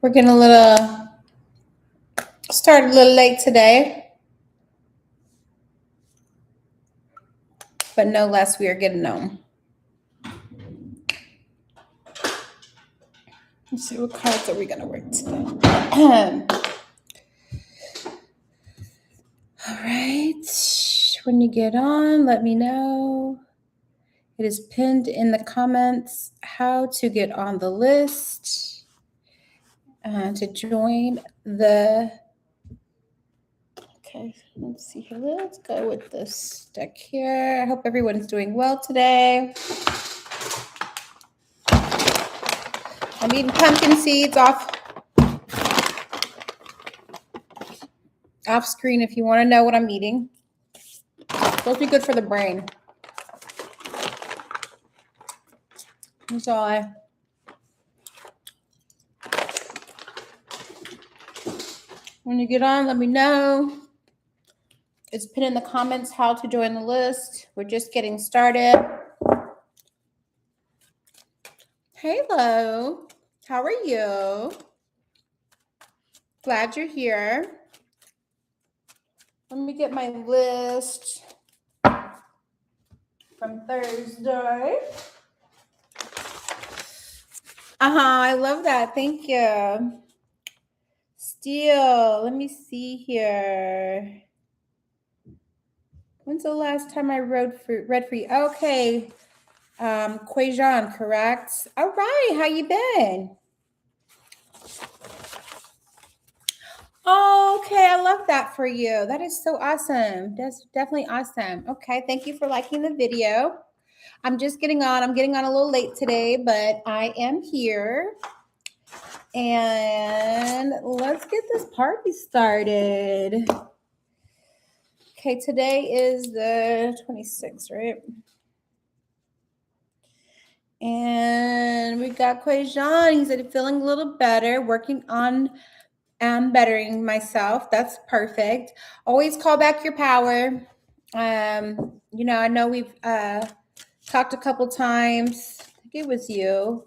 We're getting started a little late today, but no less we are getting on. Let's see, what cards are we going to work today? All right. When you get on, let me know. It is pinned in the comments how to get on the list to join the. Okay, let's see here. Let's go with this deck here. I hope everyone's doing well today. I'm eating pumpkin seeds off screen if you want to know what I'm eating. Supposed to be good for the brain. That's all when you get on, let me know. It's pinned in the comments how to join the list. We're just getting started. Hello, how are you? Glad you're here. Let me get my list from Thursday. I love that. Thank you. Steel, let me see here. When's the last time I read for you? Okay. Quajan, correct? All right. How you been? Okay, I love that for you. That is so awesome. That's definitely awesome. Okay, thank you for liking the video. I'm just getting on. I'm getting on a little late today, but I am here. And let's get this party started. Okay, today is the 26th, right? And we got Quajan. He said feeling a little better, working on bettering myself. That's perfect. Always call back your power. I know we've talked a couple times. I think it was you.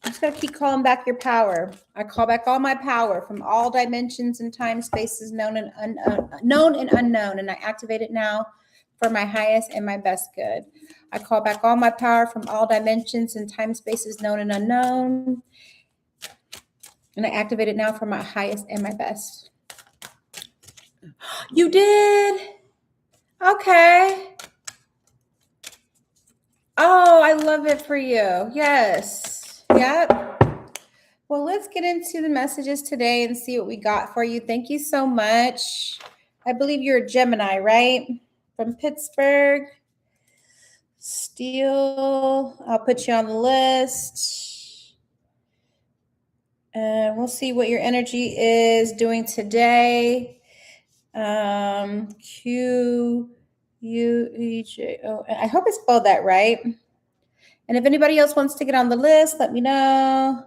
You just got to keep calling back your power. I call back all my power from all dimensions and time spaces known and unknown, and I activate it now for my highest and my best good. I call back all my power from all dimensions and time spaces known and unknown, and I activate it now for my highest and my best. You did? Okay. Oh, I love it for you. Yes. Yep. Well, let's get into the messages today and see what we got for you. Thank you so much. I believe you're a Gemini, right? From Pittsburgh. Steel. I'll put you on the list. And we'll see what your energy is doing today. Q-U-E-J-O. I hope I spelled that right. And if anybody else wants to get on the list, let me know.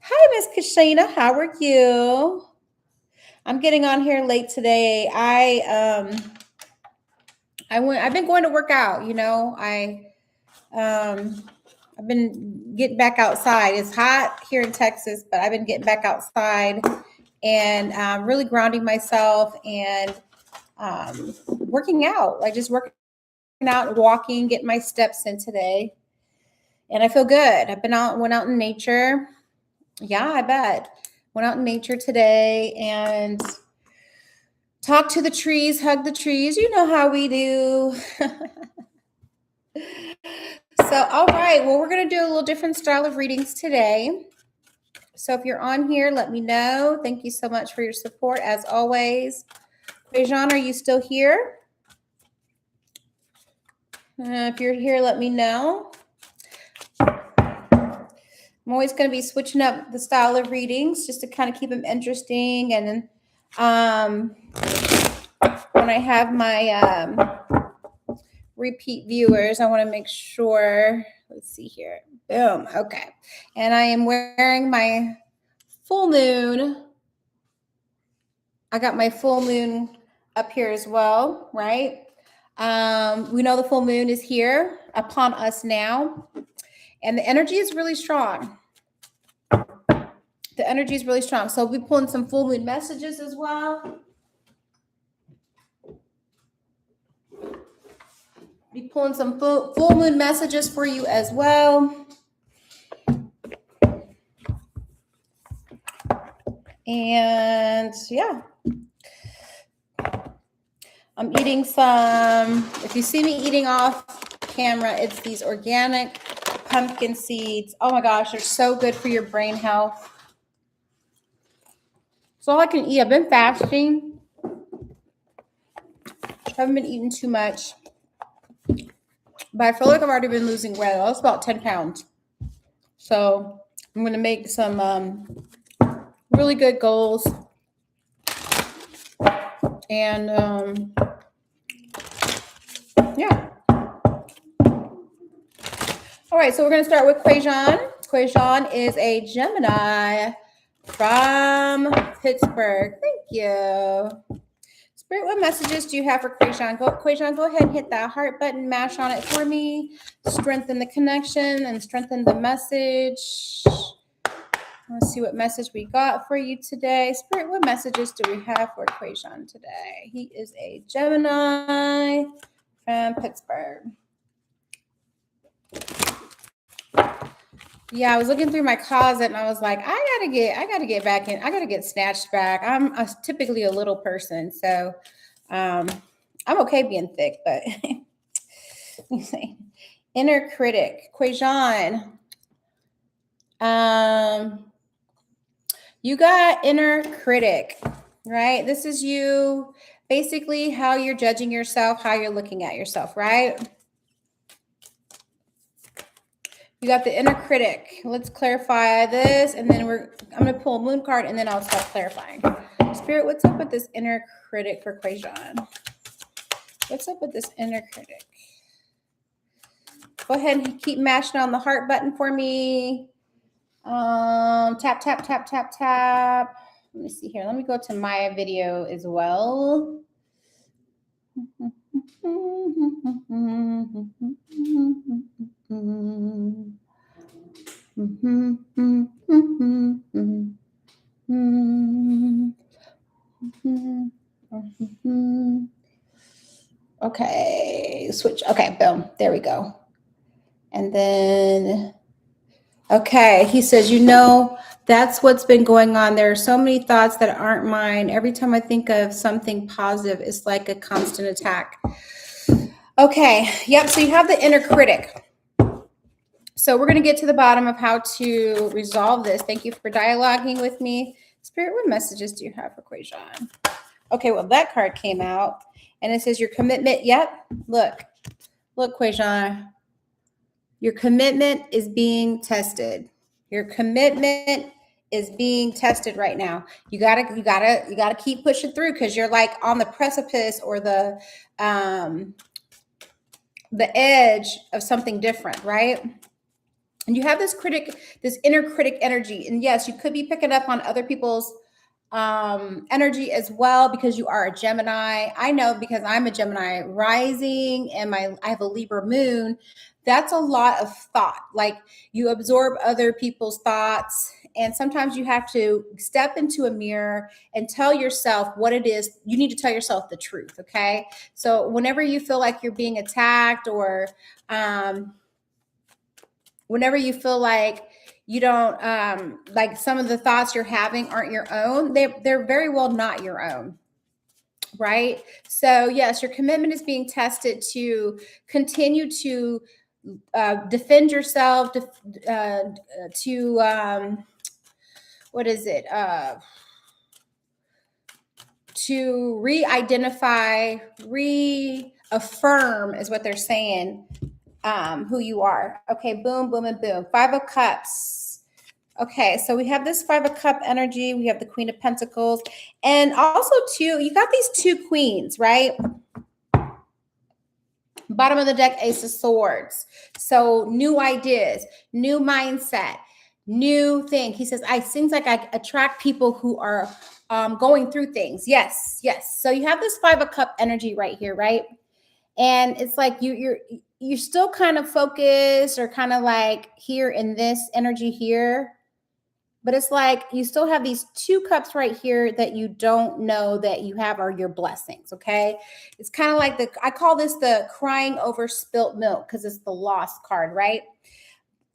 Hi, Miss Kashina. How are you? I'm getting on here late today. I've been going to work out, I've been getting back outside. It's hot here in Texas, but I've been getting back outside and really grounding myself and working out. Like just working out and walking, getting my steps in today. And I feel good. Went out in nature. Yeah, I bet. Went out in nature today and talked to the trees, hugged the trees. You know how we do. So, all right. Well, we're going to do a little different style of readings today. So if you're on here, let me know. Thank you so much for your support, as always. Quajan, are you still here? If you're here, let me know. I'm always going to be switching up the style of readings just to kind of keep them interesting. And then when I have my repeat viewers, I want to make sure, let's see here. Boom. Okay. And I am wearing my full moon. I got my full moon up here as well, right? We know the full moon is here upon us now. And the energy is really strong. The energy is really strong. So we'll be pulling some full moon messages as well. Be pulling some full moon messages for you as well. And yeah. I'm eating some, if you see me eating off camera, it's these organic pumpkin seeds. Oh my gosh, they're so good for your brain health. It's all I can eat. I've been fasting. Haven't been eating too much. But I feel like I've already been losing weight. I lost about 10 pounds. So I'm going to make some really good goals. And yeah. All right, so we're going to start with Quajon. Quajon is a Gemini from Pittsburgh. Thank you. Spirit, what messages do you have for Quajon? Quajon, go ahead and hit that heart button, mash on it for me. Strengthen the connection and strengthen the message. Let's see what message we got for you today. Spirit, what messages do we have for Quajon today? He is a Gemini from Pittsburgh. Yeah, I was looking through my closet and I was like, I gotta get back in. I gotta get snatched back. I'm typically a little person, so I'm okay being thick, but let me see. Inner critic, Quajon. You got inner critic, right? This is you, basically how you're judging yourself, how you're looking at yourself, right? You got the inner critic. Let's clarify this, and then I'm going to pull a moon card, and then I'll start clarifying. Spirit, what's up with this inner critic for Quajon? What's up with this inner critic? Go ahead and keep mashing on the heart button for me. Tap, tap, tap, tap, tap. Let me see here. Let me go to my video as well. Okay, switch. Okay, boom. There we go. And then, okay, he says, that's what's been going on. There are so many thoughts that aren't mine. Every time I think of something positive, it's like a constant attack. Okay, yep, so you have the inner critic. So we're going to get to the bottom of how to resolve this. Thank you for dialoguing with me. Spirit, what messages do you have for Quajon? Okay, well, that card came out, and it says your commitment. Yep, look, Quajon. Your commitment is being tested. Your commitment is being tested right now. You gotta keep pushing through because you're like on the precipice or the edge of something different, right? And you have this inner critic energy. And yes, you could be picking up on other people's energy as well because you are a Gemini. I know because I'm a Gemini rising and I have a Libra moon. That's a lot of thought. Like you absorb other people's thoughts. And sometimes you have to step into a mirror and tell yourself what it is. You need to tell yourself the truth. Okay. So whenever you feel like you're being attacked or, whenever you feel like you don't like some of the thoughts you're having aren't your own, they're very well not your own, right? So yes, your commitment is being tested to continue to defend yourself, to re-identify, reaffirm is what they're saying. Who you are. Okay, boom, boom, and boom. 5 of Cups. Okay, so we have this 5 of Cup energy. We have the Queen of Pentacles. And also, too, you got these 2 queens, right? Bottom of the deck, Ace of Swords. So new ideas, new mindset, new thing. He says, seems like I attract people who are going through things. Yes, yes. So you have this 5 of Cup energy right here, right? And it's like you're still kind of focused or kind of like here in this energy here. But it's like you still have these two cups right here that you don't know that you have are your blessings. Okay. It's kind of like I call this the crying over spilt milk because it's the lost card, right?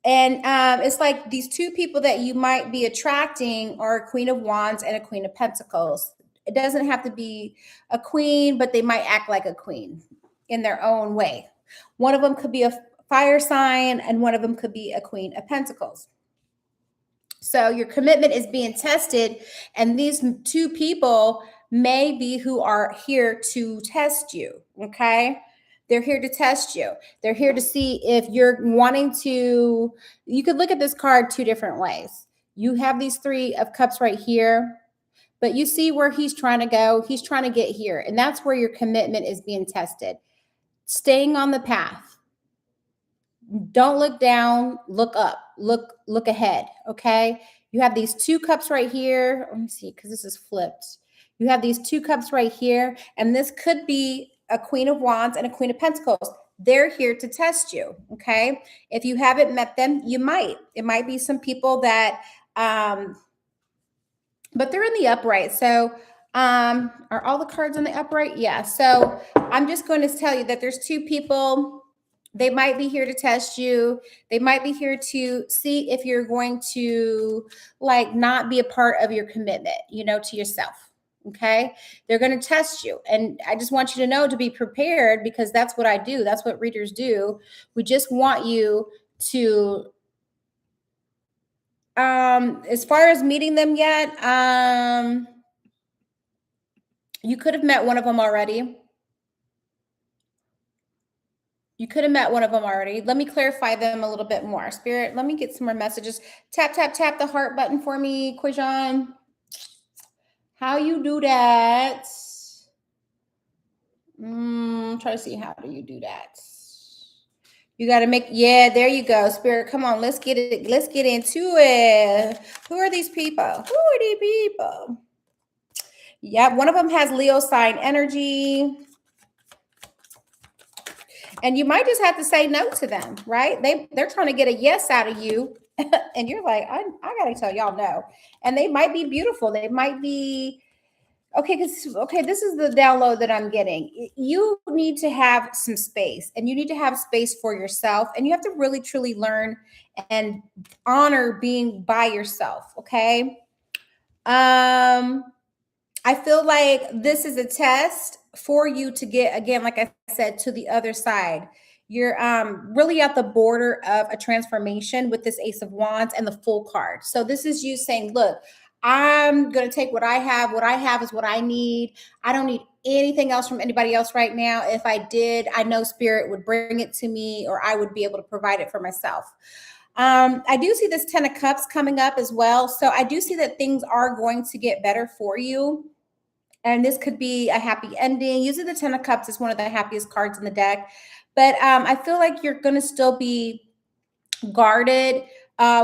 And it's like these two people that you might be attracting are a Queen of Wands and a Queen of Pentacles. It doesn't have to be a queen, but they might act like a queen in their own way. One of them could be a fire sign, and one of them could be a Queen of Pentacles. So your commitment is being tested, and these two people may be who are here to test you. Okay. They're here to test you. They're here to see if you're wanting to. You could look at this card two different ways. You have these three of cups right here, but you see where he's trying to go. He's trying to get here. And that's where your commitment is being tested. Staying on the path. Don't look down, look up, look ahead. Okay. You have these two cups right here. Let me see, because this is flipped. You have these two cups right here, and this could be a Queen of Wands and a Queen of Pentacles. They're here to test you. Okay. If you haven't met them, you might. It might be some people that but they're in the upright. So are all the cards in the upright? Yeah. So I'm just going to tell you that there's two people. They might be here to test you. They might be here to see if you're going to like not be a part of your commitment, to yourself. Okay. They're going to test you. And I just want you to know to be prepared, because that's what I do. That's what readers do. We just want you to as far as meeting them yet, you could have met one of them already. You could have met one of them already. Let me clarify them a little bit more. Spirit, let me get some more messages. Tap, tap, tap the heart button for me, Quijon. How you do that? Try to see, how do you do that? You got to make, yeah, there you go. Spirit, come on, let's get it. Let's get into it. Who are these people? Who are these people? Yeah, one of them has Leo sign energy. And you might just have to say no to them, right? They're trying to get a yes out of you. And you're like, I got to tell y'all no. And they might be beautiful. They might be, okay, this is the download that I'm getting. You need to have some space, and you need to have space for yourself. And you have to really, truly learn and honor being by yourself. Okay. I feel like this is a test for you to get, again, like I said, to the other side. You're really at the border of a transformation with this Ace of Wands and the Full card. So this is you saying, look, I'm going to take what I have. What I have is what I need. I don't need anything else from anybody else right now. If I did, I know Spirit would bring it to me, or I would be able to provide it for myself. I do see this 10 of Cups coming up as well. So I do see that things are going to get better for you. And this could be a happy ending. Usually the 10 of Cups is one of the happiest cards in the deck. But I feel like you're going to still be guarded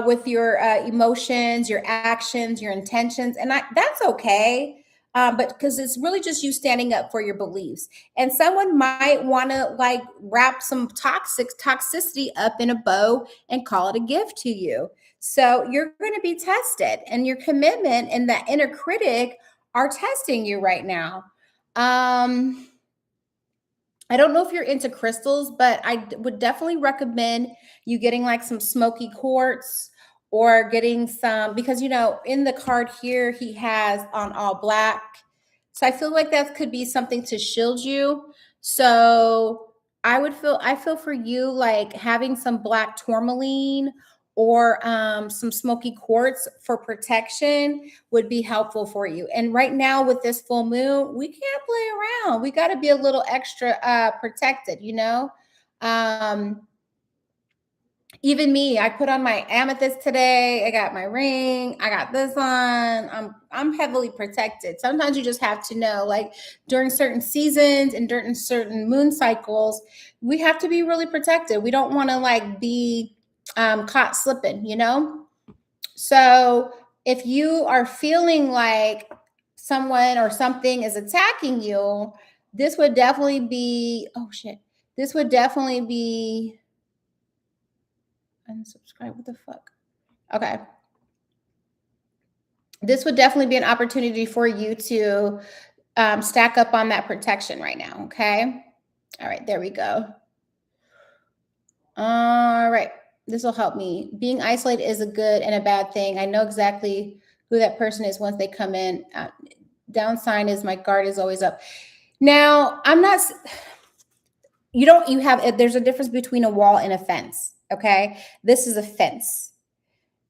with your emotions, your actions, your intentions. And that's okay. But because it's really just you standing up for your beliefs. And someone might want to like wrap some toxicity up in a bow and call it a gift to you. So you're going to be tested, and your commitment and that inner critic are testing you right now. I don't know if you're into crystals, but I would definitely recommend you getting like some smoky quartz, or getting some, because in the card here he has on all black. So I feel like that could be something to shield you. So I feel for you like having some black tourmaline, or some smoky quartz for protection would be helpful for you. And right now with this full moon, we can't play around. We got to be a little extra protected, even me, I put on my amethyst today. I got my ring. I got this on. I'm heavily protected. Sometimes you just have to know, like during certain seasons and during certain moon cycles, we have to be really protected. We don't want to like be caught slipping, So if you are feeling like someone or something is attacking you, this would definitely be, oh shit, this would definitely be, unsubscribe, what the fuck? Okay. This would definitely be an opportunity for you to stack up on that protection right now. Okay. All right. There we go. All right. This will help me. Being isolated is a good and a bad thing. I know exactly who that person is once they come in. Down sign is my guard is always up. Now, I'm not, you have, there's a difference between a wall and a fence. Okay. This is a fence.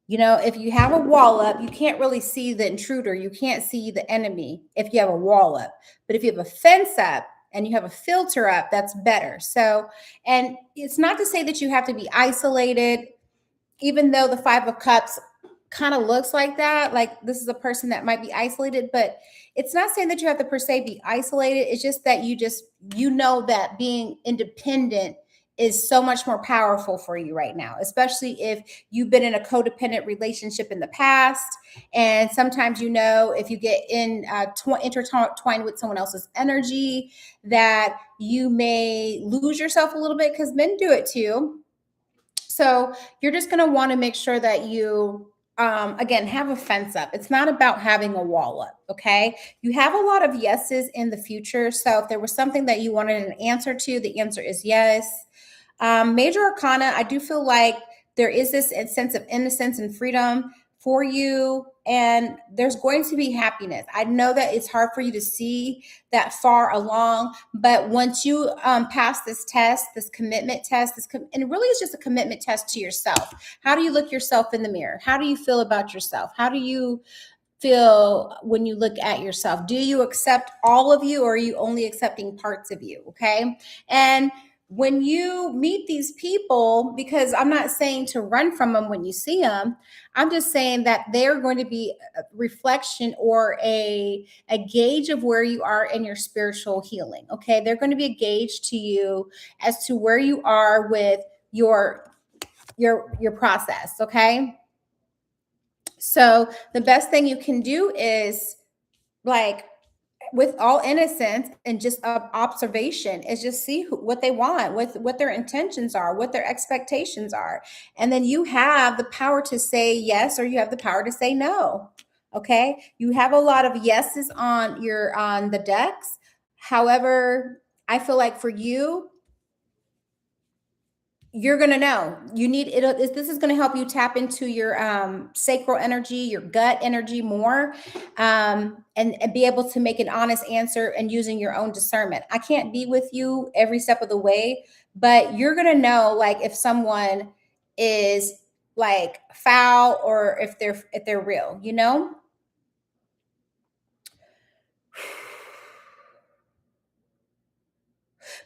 You know, if you have a wall up, you can't really see the intruder. You can't see the enemy if you have a wall up. But if you have a fence up and you have a filter up, that's better. So, and it's not to say that you have to be isolated, even though the Five of Cups kind of looks like that. Like this is a person that might be isolated, but it's not saying that you have to per se be isolated. It's just that you know that being independent is so much more powerful for you right now, especially if you've been in a codependent relationship in the past. And sometimes, you know, if you get intertwined with someone else's energy, that you may lose yourself a little bit, because men do it too. So you're just going to want to make sure that you, again, have a fence up. It's not about having a wall up. Okay. You have a lot of yeses in the future. So if there was something that you wanted an answer to, the answer is yes. Major Arcana, I do feel like there is this sense of innocence and freedom for you, and there's going to be happiness. I know that it's hard for you to see that far along, but once you pass this test, this commitment test, and it really is just a commitment test to yourself. How do you look yourself in the mirror? How do you feel about yourself? How do you feel when you look at yourself? Do you accept all of you, or are you only accepting parts of you? Okay. And when you meet these people, because I'm not saying to run from them when you see them, I'm just saying that they're going to be a reflection or a gauge of where you are in your spiritual healing. Okay. They're going to be a gauge to you as to where you are with your process. Okay. So the best thing you can do is, like, with all innocence and just observation, is just see what they want, what their intentions are, what their expectations are. And then you have the power to say yes, or you have the power to say no. Okay. You have a lot of yeses on the decks. However, I feel like for you, you're going to know you need it. This is going to help you tap into your sacral energy, your gut energy more, and be able to make an honest answer and using your own discernment. I can't be with you every step of the way, but you're going to know, like, if someone is like foul, or if they're real, you know.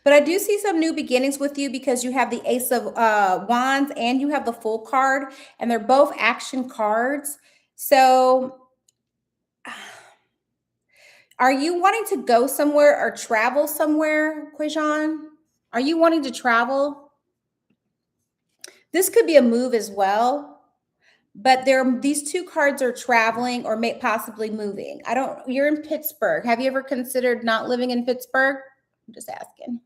But I do see some new beginnings with you, because you have the Ace of Wands and you have the Full card, and they're both action cards. So, are you wanting to go somewhere or travel somewhere, Quajon? Are you wanting to travel? This could be a move as well, but these two cards are traveling or possibly moving. You're in Pittsburgh. Have you ever considered not living in Pittsburgh? I'm just asking.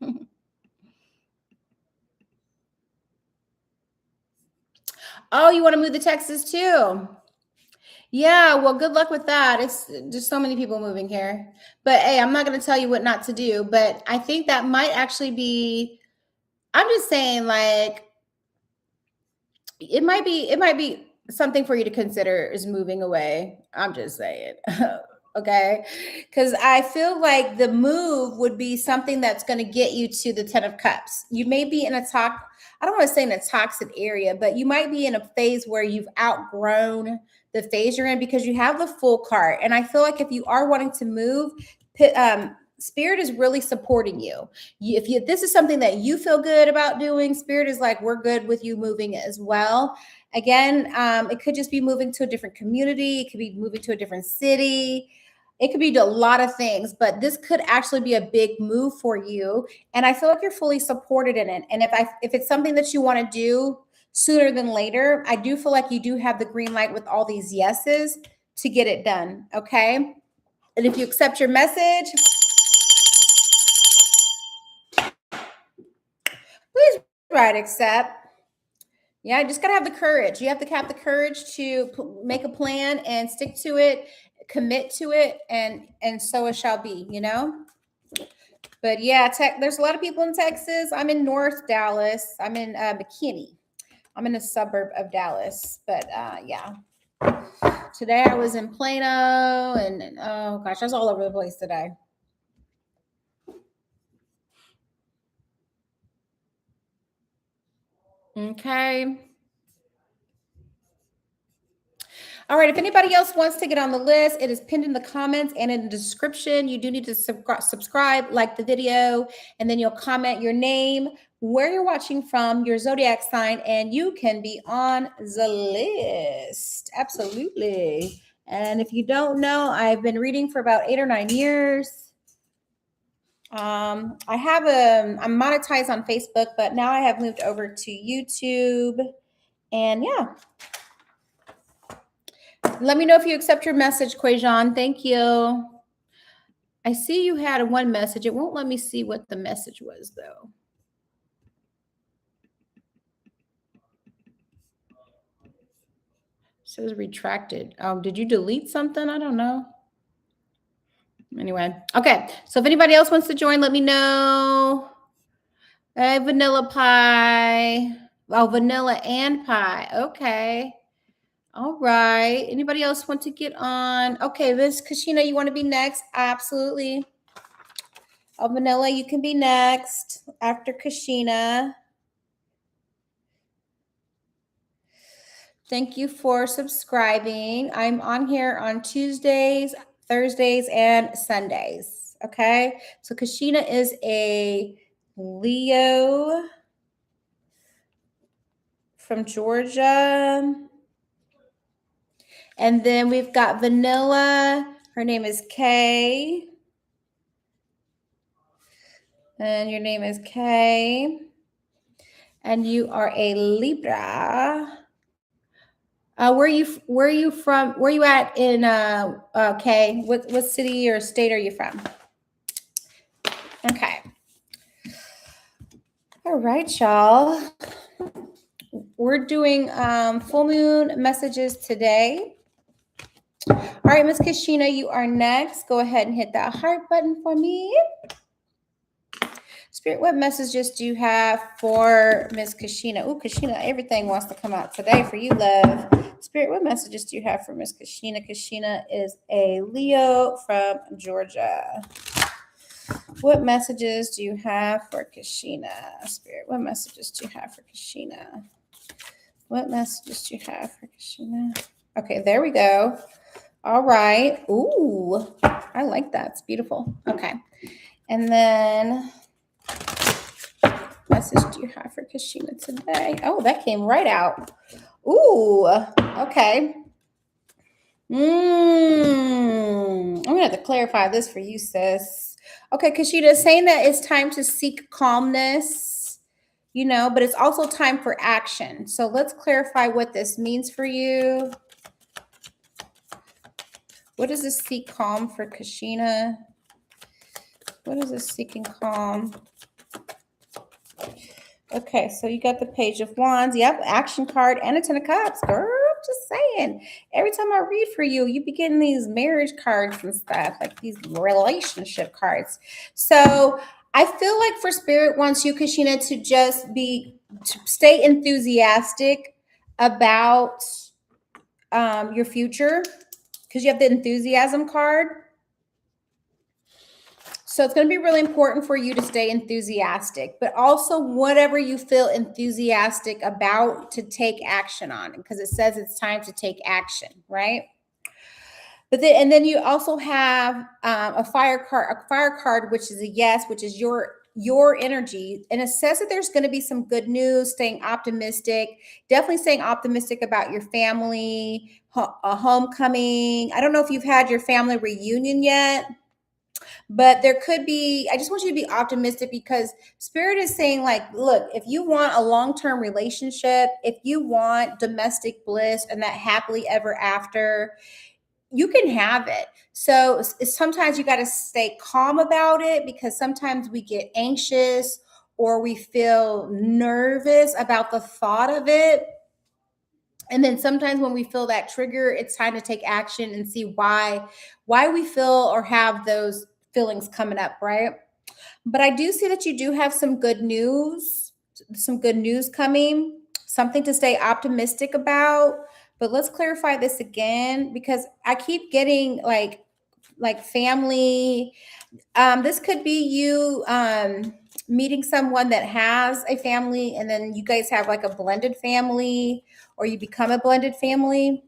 Oh, you want to move to Texas too? Yeah, well, good luck with that. It's just so many people moving here. But hey, I'm not going to tell you what not to do, but I think that might actually be, I'm just saying, like, it might be something for you to consider, is moving away. I'm just saying. Okay? Cuz I feel like the move would be something that's going to get you to the 10 of Cups. You may be in I don't want to say in a toxic area, but you might be in a phase where you've outgrown the phase you're in, because you have the Full card. And I feel like if you are wanting to move, Spirit is really supporting you. If this is something that you feel good about doing, Spirit is like, we're good with you moving as well. Again, it could just be moving to a different community. It could be moving to a different city. It could be a lot of things, but this could actually be a big move for you. And I feel like you're fully supported in it. And if it's something that you want to do sooner than later, I do feel like you do have the green light with all these yeses to get it done. Okay. And if you accept your message, please write accept. Yeah, you just got to have the courage. You have to have the courage to make a plan and stick to it, commit to it, and so it shall be, you know? But yeah, there's a lot of people in Texas. I'm in North Dallas. I'm in McKinney. I'm in a suburb of Dallas. But yeah, today I was in Plano and oh gosh, I was all over the place today. Okay. All right. If anybody else wants to get on the list, it is pinned in the comments and in the description. You do need to subscribe, like the video, and then you'll comment your name, where you're watching from, your zodiac sign, and you can be on the list. Absolutely. And if you don't know, I've been reading for about 8 or 9 years. I'm monetized on Facebook, but now I have moved over to YouTube. And yeah. Let me know if you accept your message, Quajon. Thank you. I see you had one message. It won't let me see what the message was, though. It says retracted. Oh, did you delete something? I don't know. Anyway, okay. So if anybody else wants to join, let me know. Hey, vanilla pie. Oh, vanilla and pie. Okay. All right. Anybody else want to get on? Okay, Miss Kashina, you want to be next? Absolutely. Oh, Vanilla, you can be next after Kashina. Thank you for subscribing. I'm on here on Tuesdays, Thursdays, and Sundays. Okay. So Kashina is a Leo from Georgia. And then we've got Vanilla. Her name is Kay. And your name is Kay. And you are a Libra. Where are you from? Where are you at in Kay? What city or state are you from? Okay. All right, y'all. We're doing full moon messages today. All right, Miss Kashina, you are next. Go ahead and hit that heart button for me. Spirit, what messages do you have for Miss Kashina? Oh, Kashina, everything wants to come out today for you, love. Spirit, what messages do you have for Miss Kashina? Kashina is a Leo from Georgia. What messages do you have for Kashina? Spirit, what messages do you have for Kashina? What messages do you have for Kashina? Okay, there we go. All right. Ooh, I like that. It's beautiful. Okay. And then, message do you have for Kashina today? Oh, that came right out. Ooh, okay. I'm going to have to clarify this for you, sis. Okay, Kashina is saying that it's time to seek calmness, you know, but it's also time for action. So let's clarify what this means for you. What is this seek calm for Kashina? What is this seeking calm? Okay, so you got the Page of Wands. Yep, action card and a Ten of Cups. Girl, just saying. Every time I read for you, you be getting these marriage cards and stuff, like these relationship cards. So I feel like for Spirit wants you, Kashina, to stay enthusiastic about your future, because you have the enthusiasm card. So it's going to be really important for you to stay enthusiastic, but also whatever you feel enthusiastic about, to take action on, because it says it's time to take action, right? But then you also have a fire card, which is a yes, which is your energy. And it says that there's going to be some good news, staying optimistic, definitely staying optimistic about your family, a homecoming. I don't know if you've had your family reunion yet. But there could be, I just want you to be optimistic, because Spirit is saying, like, look, if you want a long-term relationship, if you want domestic bliss and that happily ever after, you can have it. So sometimes you got to stay calm about it, because sometimes we get anxious or we feel nervous about the thought of it. And then sometimes when we feel that trigger, it's time to take action and see why we feel or have those feelings coming up, right? But I do see that you do have some good news coming, something to stay optimistic about. But let's clarify this again because I keep getting like family. This could be you meeting someone that has a family, and then you guys have like a blended family, or you become a blended family.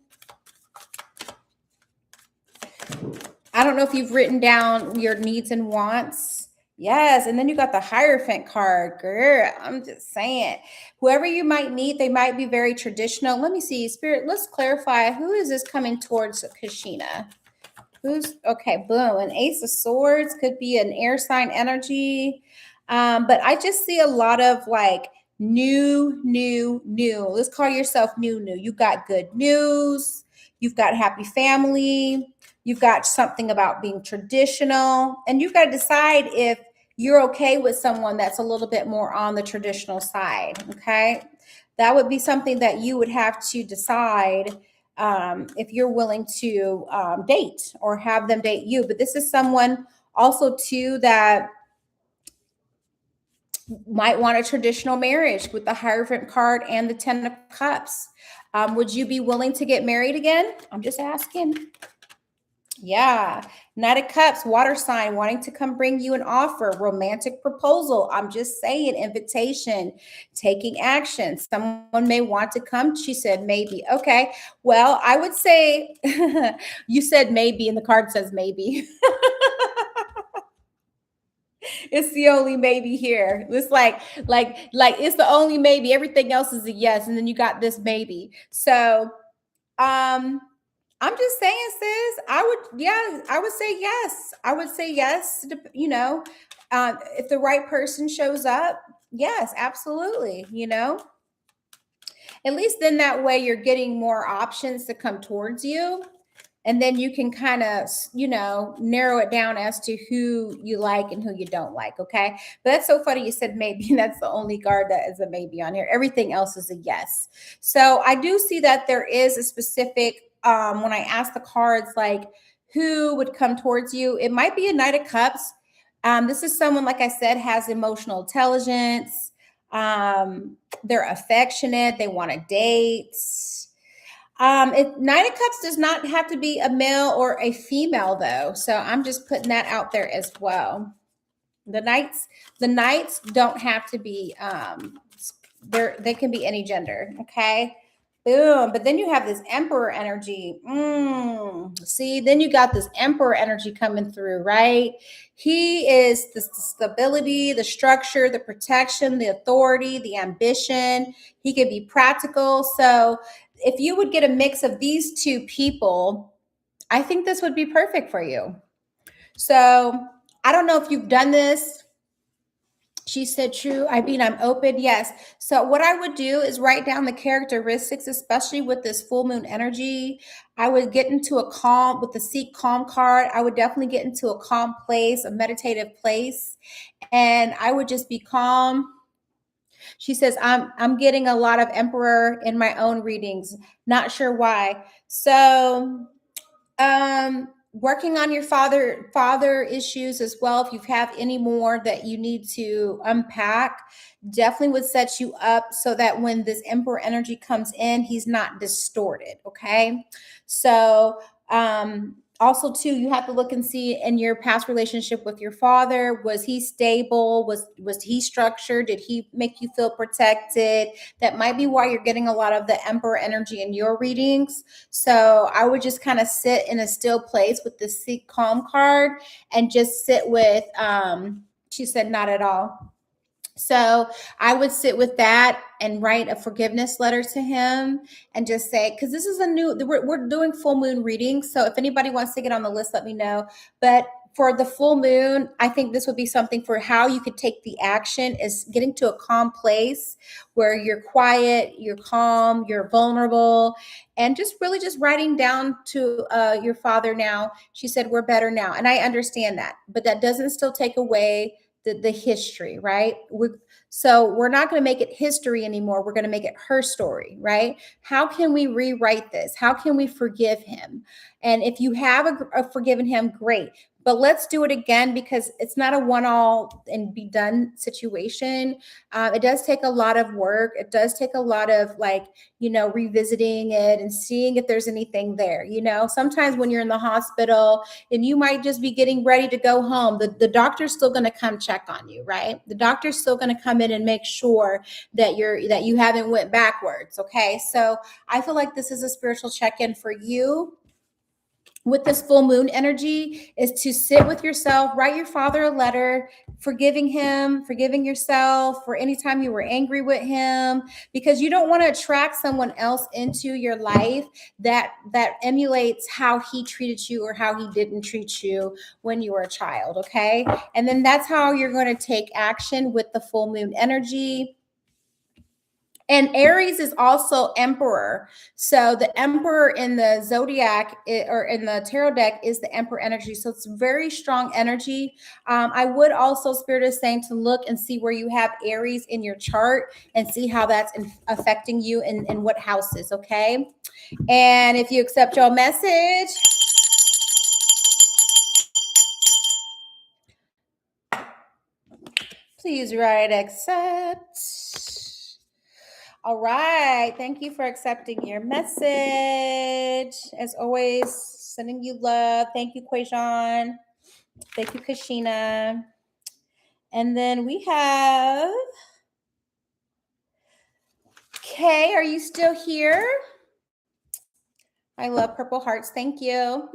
I don't know if you've written down your needs and wants. Yes, and then you got the Hierophant card, girl. I'm just saying, whoever you might meet, they might be very traditional. Let me see, Spirit. Let's clarify. Who is this coming towards, Kashina? Who's okay? Boom. An Ace of Swords could be an air sign energy. But I just see a lot of like new. Let's call yourself new. You got good news. You've got happy family. You've got something about being traditional. And you've got to decide if you're okay with someone that's a little bit more on the traditional side. Okay. That would be something that you would have to decide if you're willing to date or have them date you. But this is someone also too that might want a traditional marriage with the Hierophant card and the Ten of Cups. Would you be willing to get married again? I'm just asking. Yeah. Knight of Cups, water sign, wanting to come bring you an offer, romantic proposal. I'm just saying, invitation, taking action. Someone may want to come. She said, maybe. Okay. Well, I would say you said maybe, and the card says maybe. It's the only maybe here. It's like it's the only maybe. Everything else is a yes. And then you got this maybe. So I'm just saying, sis, I would say yes. I would say yes, if the right person shows up, yes, absolutely, At least then that way you're getting more options to come towards you. And then you can kind of, narrow it down as to who you like and who you don't like. Okay. But that's so funny. You said maybe. That's the only card that is a maybe on here. Everything else is a yes. So I do see that there is a specific, when I ask the cards, like who would come towards you, it might be a Knight of Cups. This is someone, like I said, has emotional intelligence. They're affectionate. They want to date. Nine of Cups does not have to be a male or a female, though. So I'm just putting that out there as well. The knights don't have to be. They can be any gender. Okay. Boom. But then you have this Emperor energy. See, then you got this Emperor energy coming through, right? He is the stability, the structure, the protection, the authority, the ambition. He could be practical. So if you would get a mix of these two people, I think this would be perfect for you. So I don't know if you've done this. She said, true. I mean, I'm open. Yes. So what I would do is write down the characteristics, especially with this full moon energy. I would get into a calm with the Seek Calm card. I would definitely get into a calm place, a meditative place, and I would just be calm. She says, I'm getting a lot of Emperor in my own readings. Not sure why. So working on your father issues as well, if you have any more that you need to unpack, definitely would set you up so that when this Emperor energy comes in, he's not distorted. Okay. So also too, you have to look and see in your past relationship with your father, was he stable? Was he structured? Did he make you feel protected? That might be why you're getting a lot of the Emperor energy in your readings. So I would just kind of sit in a still place with the Seek Calm card and just sit with she said not at all. So I would sit with that and write a forgiveness letter to him and just say, because this is we're doing full moon readings. So if anybody wants to get on the list, let me know. But for the full moon, I think this would be something for how you could take the action is getting to a calm place where you're quiet, you're calm, you're vulnerable, and just really just writing down to your father now. She said, we're better now. And I understand that, but that doesn't still take away the history, right? So we're not going to make it history anymore. We're going to make it her story, right? How can we rewrite this? How can we forgive him? And if you have forgiven him, great. But let's do it again, because it's not a one-all and be done situation. It does take a lot of work. It does take a lot of, like, revisiting it and seeing if there's anything there. Sometimes when you're in the hospital and you might just be getting ready to go home, the doctor's still going to come check on you, right? The doctor's still going to come in and make sure that you haven't went backwards. Okay. So I feel like this is a spiritual check-in for you with this full moon energy, is to sit with yourself, write your father a letter, forgiving him, forgiving yourself for any time you were angry with him, because you don't want to attract someone else into your life that emulates how he treated you or how he didn't treat you when you were a child. Okay. And then that's how you're going to take action with the full moon energy. And Aries is also emperor. So the emperor in the zodiac or in the tarot deck is the emperor energy. So it's very strong energy. I would also, Spirit is saying to look and see where you have Aries in your chart and see how that's affecting you in what houses. Okay. And if you accept your message, please write accept. All right. Thank you for accepting your message. As always, sending you love. Thank you, Quajon. Thank you, Kashina. And then we have Kay. Are you still here? I love purple hearts. Thank you.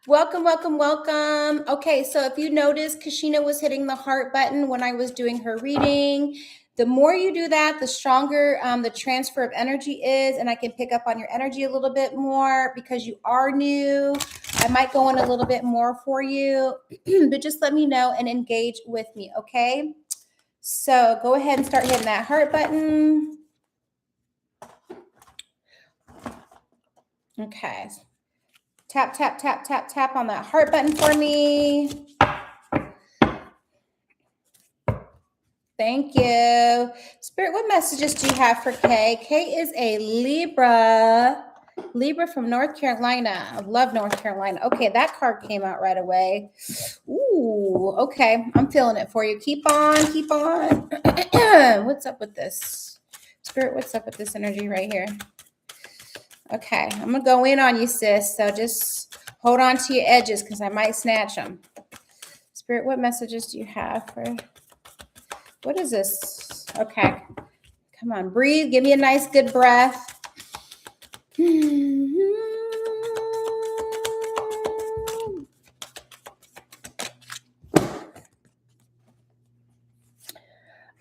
Welcome, welcome, welcome. Okay, so if you notice, Kashina was hitting the heart button when I was doing her reading. The more you do that, the stronger the transfer of energy is, and I can pick up on your energy a little bit more because you are new. I might go in a little bit more for you, but just let me know and engage with me, okay? So go ahead and start hitting that heart button. Okay. Tap, tap, tap, tap, tap on that heart button for me. Thank you. Spirit, what messages do you have for Kay? Kay is a Libra from North Carolina. I love North Carolina. Okay, that card came out right away. Ooh, okay. I'm feeling it for you. Keep on, keep on. What's up with this? Spirit, what's up with this energy right here? Okay, I'm going to go in on you, sis. So just hold on to your edges because I might snatch them. Spirit, what messages do you have for... What is this? Okay. Come on. Breathe. Give me a nice, good breath.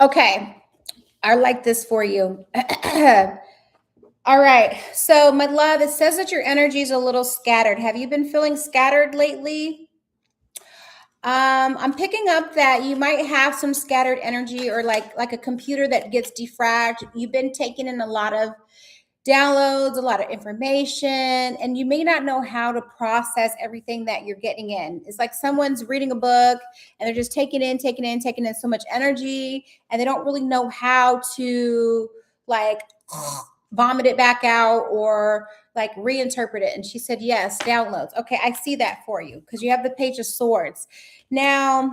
Okay. I like this for you. All right. So, my love, it says that your energy is a little scattered. Have you been feeling scattered lately? I'm picking up that you might have some scattered energy, or like a computer that gets defragged. You've been taking in a lot of downloads, a lot of information, and you may not know how to process everything that you're getting in. It's like someone's reading a book and they're just taking in so much energy, and they don't really know how to like vomit it back out or like reinterpret it. And she said, yes, downloads. Okay, I see that for you because you have the Page of Swords. Now,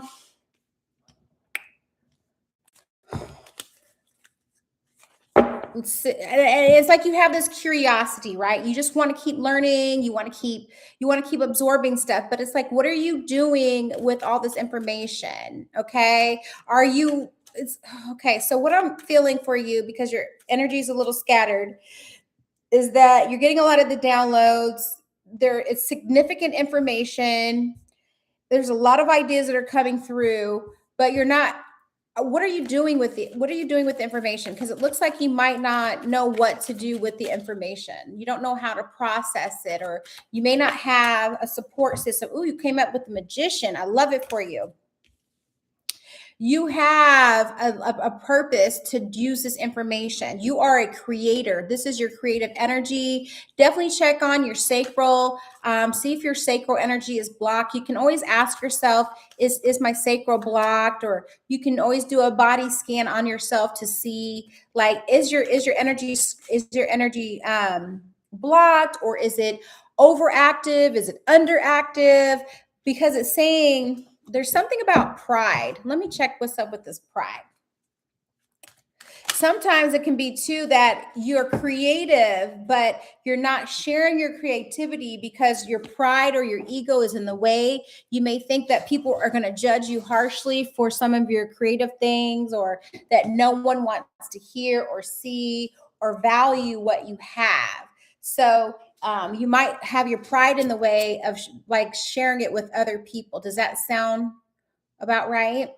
it's like you have this curiosity, right? You just want to keep learning. You want to keep absorbing stuff. But it's like, what are you doing with all this information? Okay. Okay. So what I'm feeling for you, because your energy is a little scattered, is that you're getting a lot of the downloads. There is significant information. There's a lot of ideas that are coming through, but you're not. What are you doing with the information? Because it looks like you might not know what to do with the information. You don't know how to process it, or you may not have a support system. Ooh, you came up with the Magician. I love it for you. You have a purpose to use this information. You are a creator. This is your creative energy. Definitely check on your sacral. See if your sacral energy is blocked. You can always ask yourself, is my sacral blocked? Or you can always do a body scan on yourself to see, like, is your energy blocked, or is it overactive? Is it underactive? Because it's saying there's something about pride. Let me check what's up with this pride. Sometimes it can be too that you're creative, but you're not sharing your creativity because your pride or your ego is in the way. You may think that people are going to judge you harshly for some of your creative things, or that no one wants to hear or see or value what you have. So you might have your pride in the way of like sharing it with other people. Does that sound about right?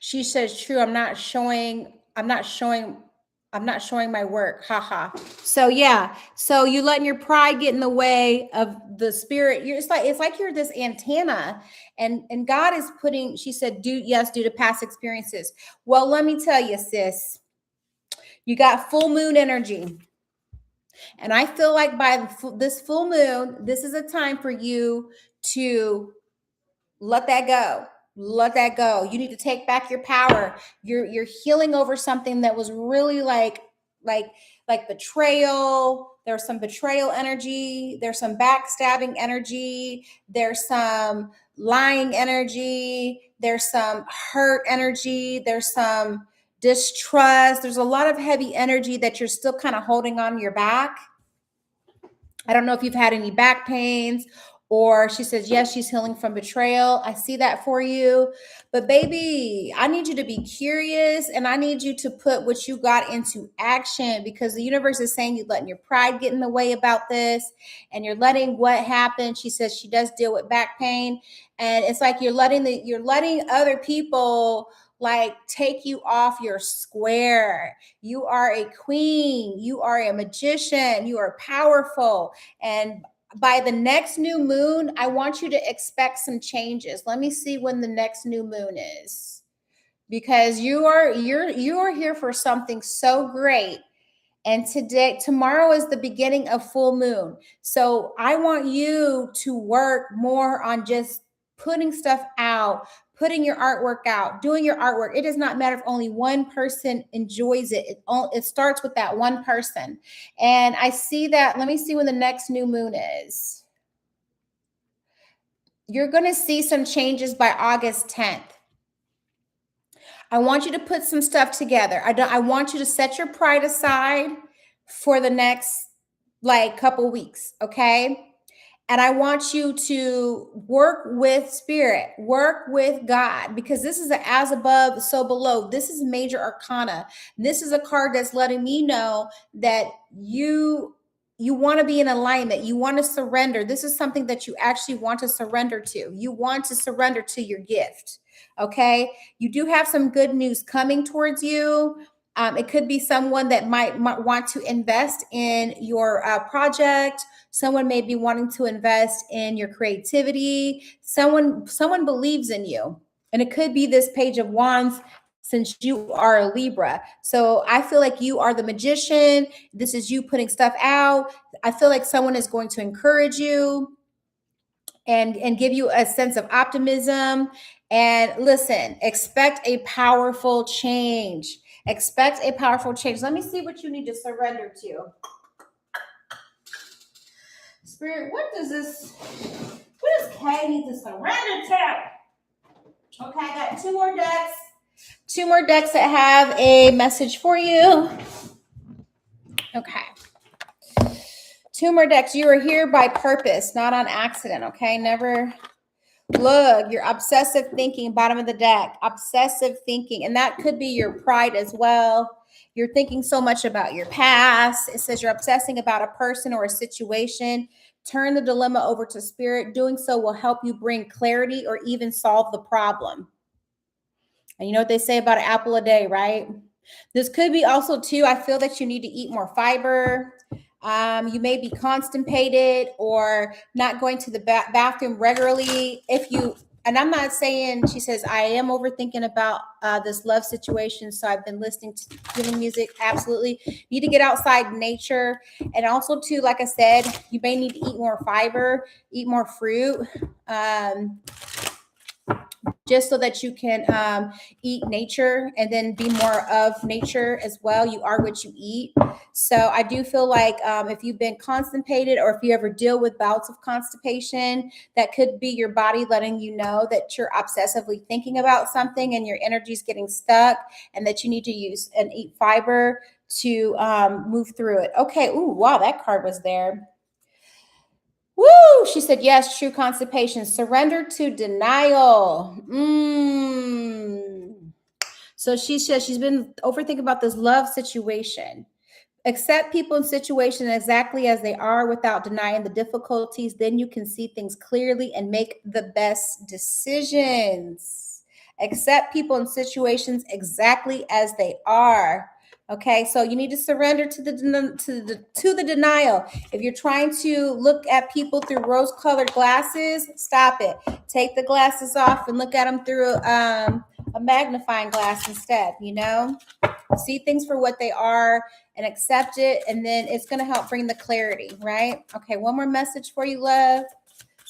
She says, true, I'm not showing my work. Haha. So yeah. So you letting your pride get in the way of the spirit. It's like you're this antenna, and God is putting, she said, due to past experiences. Well, let me tell you, sis, you got full moon energy. And I feel like by this full moon, this is a time for you to let that go. Let that go. You need to take back your power. You're healing over something that was really like betrayal. There's some betrayal energy, there's some backstabbing energy, there's some lying energy, there's some hurt energy, there's some distrust. There's a lot of heavy energy that you're still kind of holding on your back. I don't know if you've had any back pains, or she says, yes, she's healing from betrayal. I see that for you. But baby, I need you to be curious, and I need you to put what you got into action, because the universe is saying you're letting your pride get in the way about this, and you're letting what happened. She says she does deal with back pain. And it's like you're letting other people like take you off your square. You are a queen. You are a magician. You are powerful. And by the next new moon, I want you to expect some changes. Let me see when the next new moon is, because you are here for something so great. And tomorrow is the beginning of full moon. So I want you to work more on just putting stuff out, putting your artwork out, doing your artwork. It does not matter if only one person enjoys it. It starts with that one person. And I see that. Let me see when the next new moon is. You're going to see some changes by August 10th. I want you to put some stuff together. I want you to set your pride aside for the next like couple weeks, okay? And I want you to work with spirit, work with God, because this is a as above, so below. This is major arcana. This is a card that's letting me know that you want to be in alignment. You want to surrender. This is something that you actually want to surrender to. You want to surrender to your gift. Okay. You do have some good news coming towards you. It could be someone that might want to invest in your project. Someone may be wanting to invest in your creativity. Someone believes in you. And it could be this Page of Wands, since you are a Libra. So I feel like you are the magician. This is you putting stuff out. I feel like someone is going to encourage you and give you a sense of optimism. And listen, expect a powerful change. Expect a powerful change. Let me see what you need to surrender to. Spirit, what does Kay need to surrender to? Okay, I got two more decks. Two more decks that have a message for you. Okay. Two more decks. You are here by purpose, not on accident, okay? Never. Look, your obsessive thinking, bottom of the deck, obsessive thinking. And that could be your pride as well. You're thinking so much about your past. It says you're obsessing about a person or a situation. Turn the dilemma over to spirit. Doing so will help you bring clarity or even solve the problem. And you know what they say about an apple a day, right? This could be also too, I feel that you need to eat more fiber. You may be constipated or not going to the bathroom regularly. And I'm not saying, she says, I am overthinking about this love situation. So I've been listening to healing music. Absolutely. Need to get outside nature. And also, too, like I said, you may need to eat more fiber, eat more fruit. Just so that you can eat nature and then be more of nature as well. You are what you eat. So I do feel like if you've been constipated or if you ever deal with bouts of constipation, that could be your body letting you know that you're obsessively thinking about something and your energy's getting stuck and that you need to use and eat fiber to move through it. Okay. Ooh, wow, that card was there. Woo! She said, yes, true constipation. Surrender to denial. So she says she's been overthinking about this love situation. Accept people and situations exactly as they are without denying the difficulties. Then you can see things clearly and make the best decisions. Accept people and situations exactly as they are. Okay, so you need to surrender to the denial. If you're trying to look at people through rose-colored glasses, stop it. Take the glasses off and look at them through a magnifying glass instead. See things for what they are and accept it, and then it's going to help bring the clarity, right? Okay, one more message for you, love.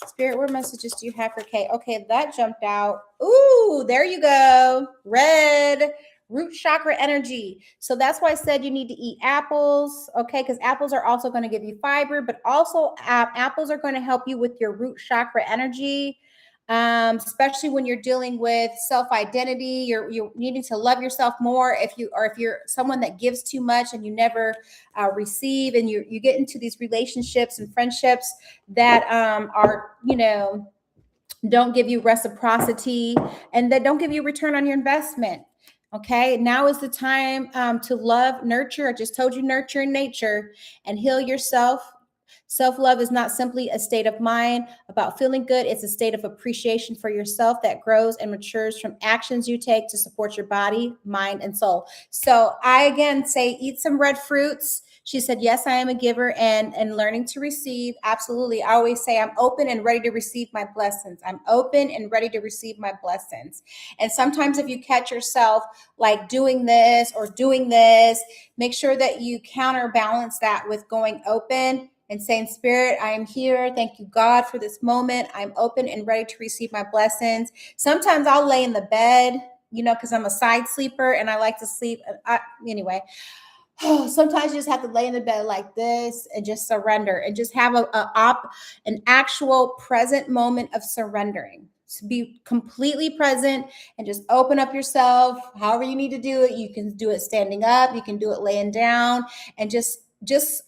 Spirit, what messages do you have for Kay? Okay, that jumped out. Ooh, there you go. Red root chakra energy. So that's why I said you need to eat apples, okay? Because apples are also going to give you fiber, but also apples are going to help you with your root chakra energy. Especially when you're dealing with self-identity, you're needing to love yourself more. If you're someone that gives too much and you never receive, and you get into these relationships and friendships that are don't give you reciprocity and that don't give you return on your investment. Okay, now is the time to love, nurture. I just told you, nurture in nature and heal yourself. Self-love is not simply a state of mind about feeling good. It's a state of appreciation for yourself that grows and matures from actions you take to support your body, mind, and soul. So I again say, eat some red fruits. She said, yes, I am a giver and learning to receive. Absolutely. I always say I'm open and ready to receive my blessings. I'm open and ready to receive my blessings. And sometimes if you catch yourself like doing this or doing this, make sure that you counterbalance that with going open and saying, Spirit, I am here. Thank you, God, for this moment. I'm open and ready to receive my blessings. Sometimes I'll lay in the bed, because I'm a side sleeper and I like to sleep. Anyway, sometimes you just have to lay in the bed like this and just surrender and just have an actual present moment of surrendering. To be completely present and just open up yourself. However you need to do it. You can do it standing up. You can do it laying down, and just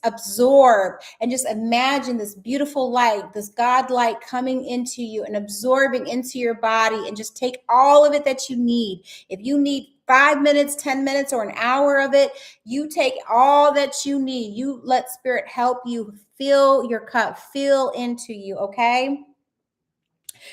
absorb and just imagine this beautiful light, this God light coming into you and absorbing into your body, and just take all of it that you need. If you need 5 minutes, 10 minutes, or an hour of it, you take all that you need. You let Spirit help you fill your cup, fill into you, okay?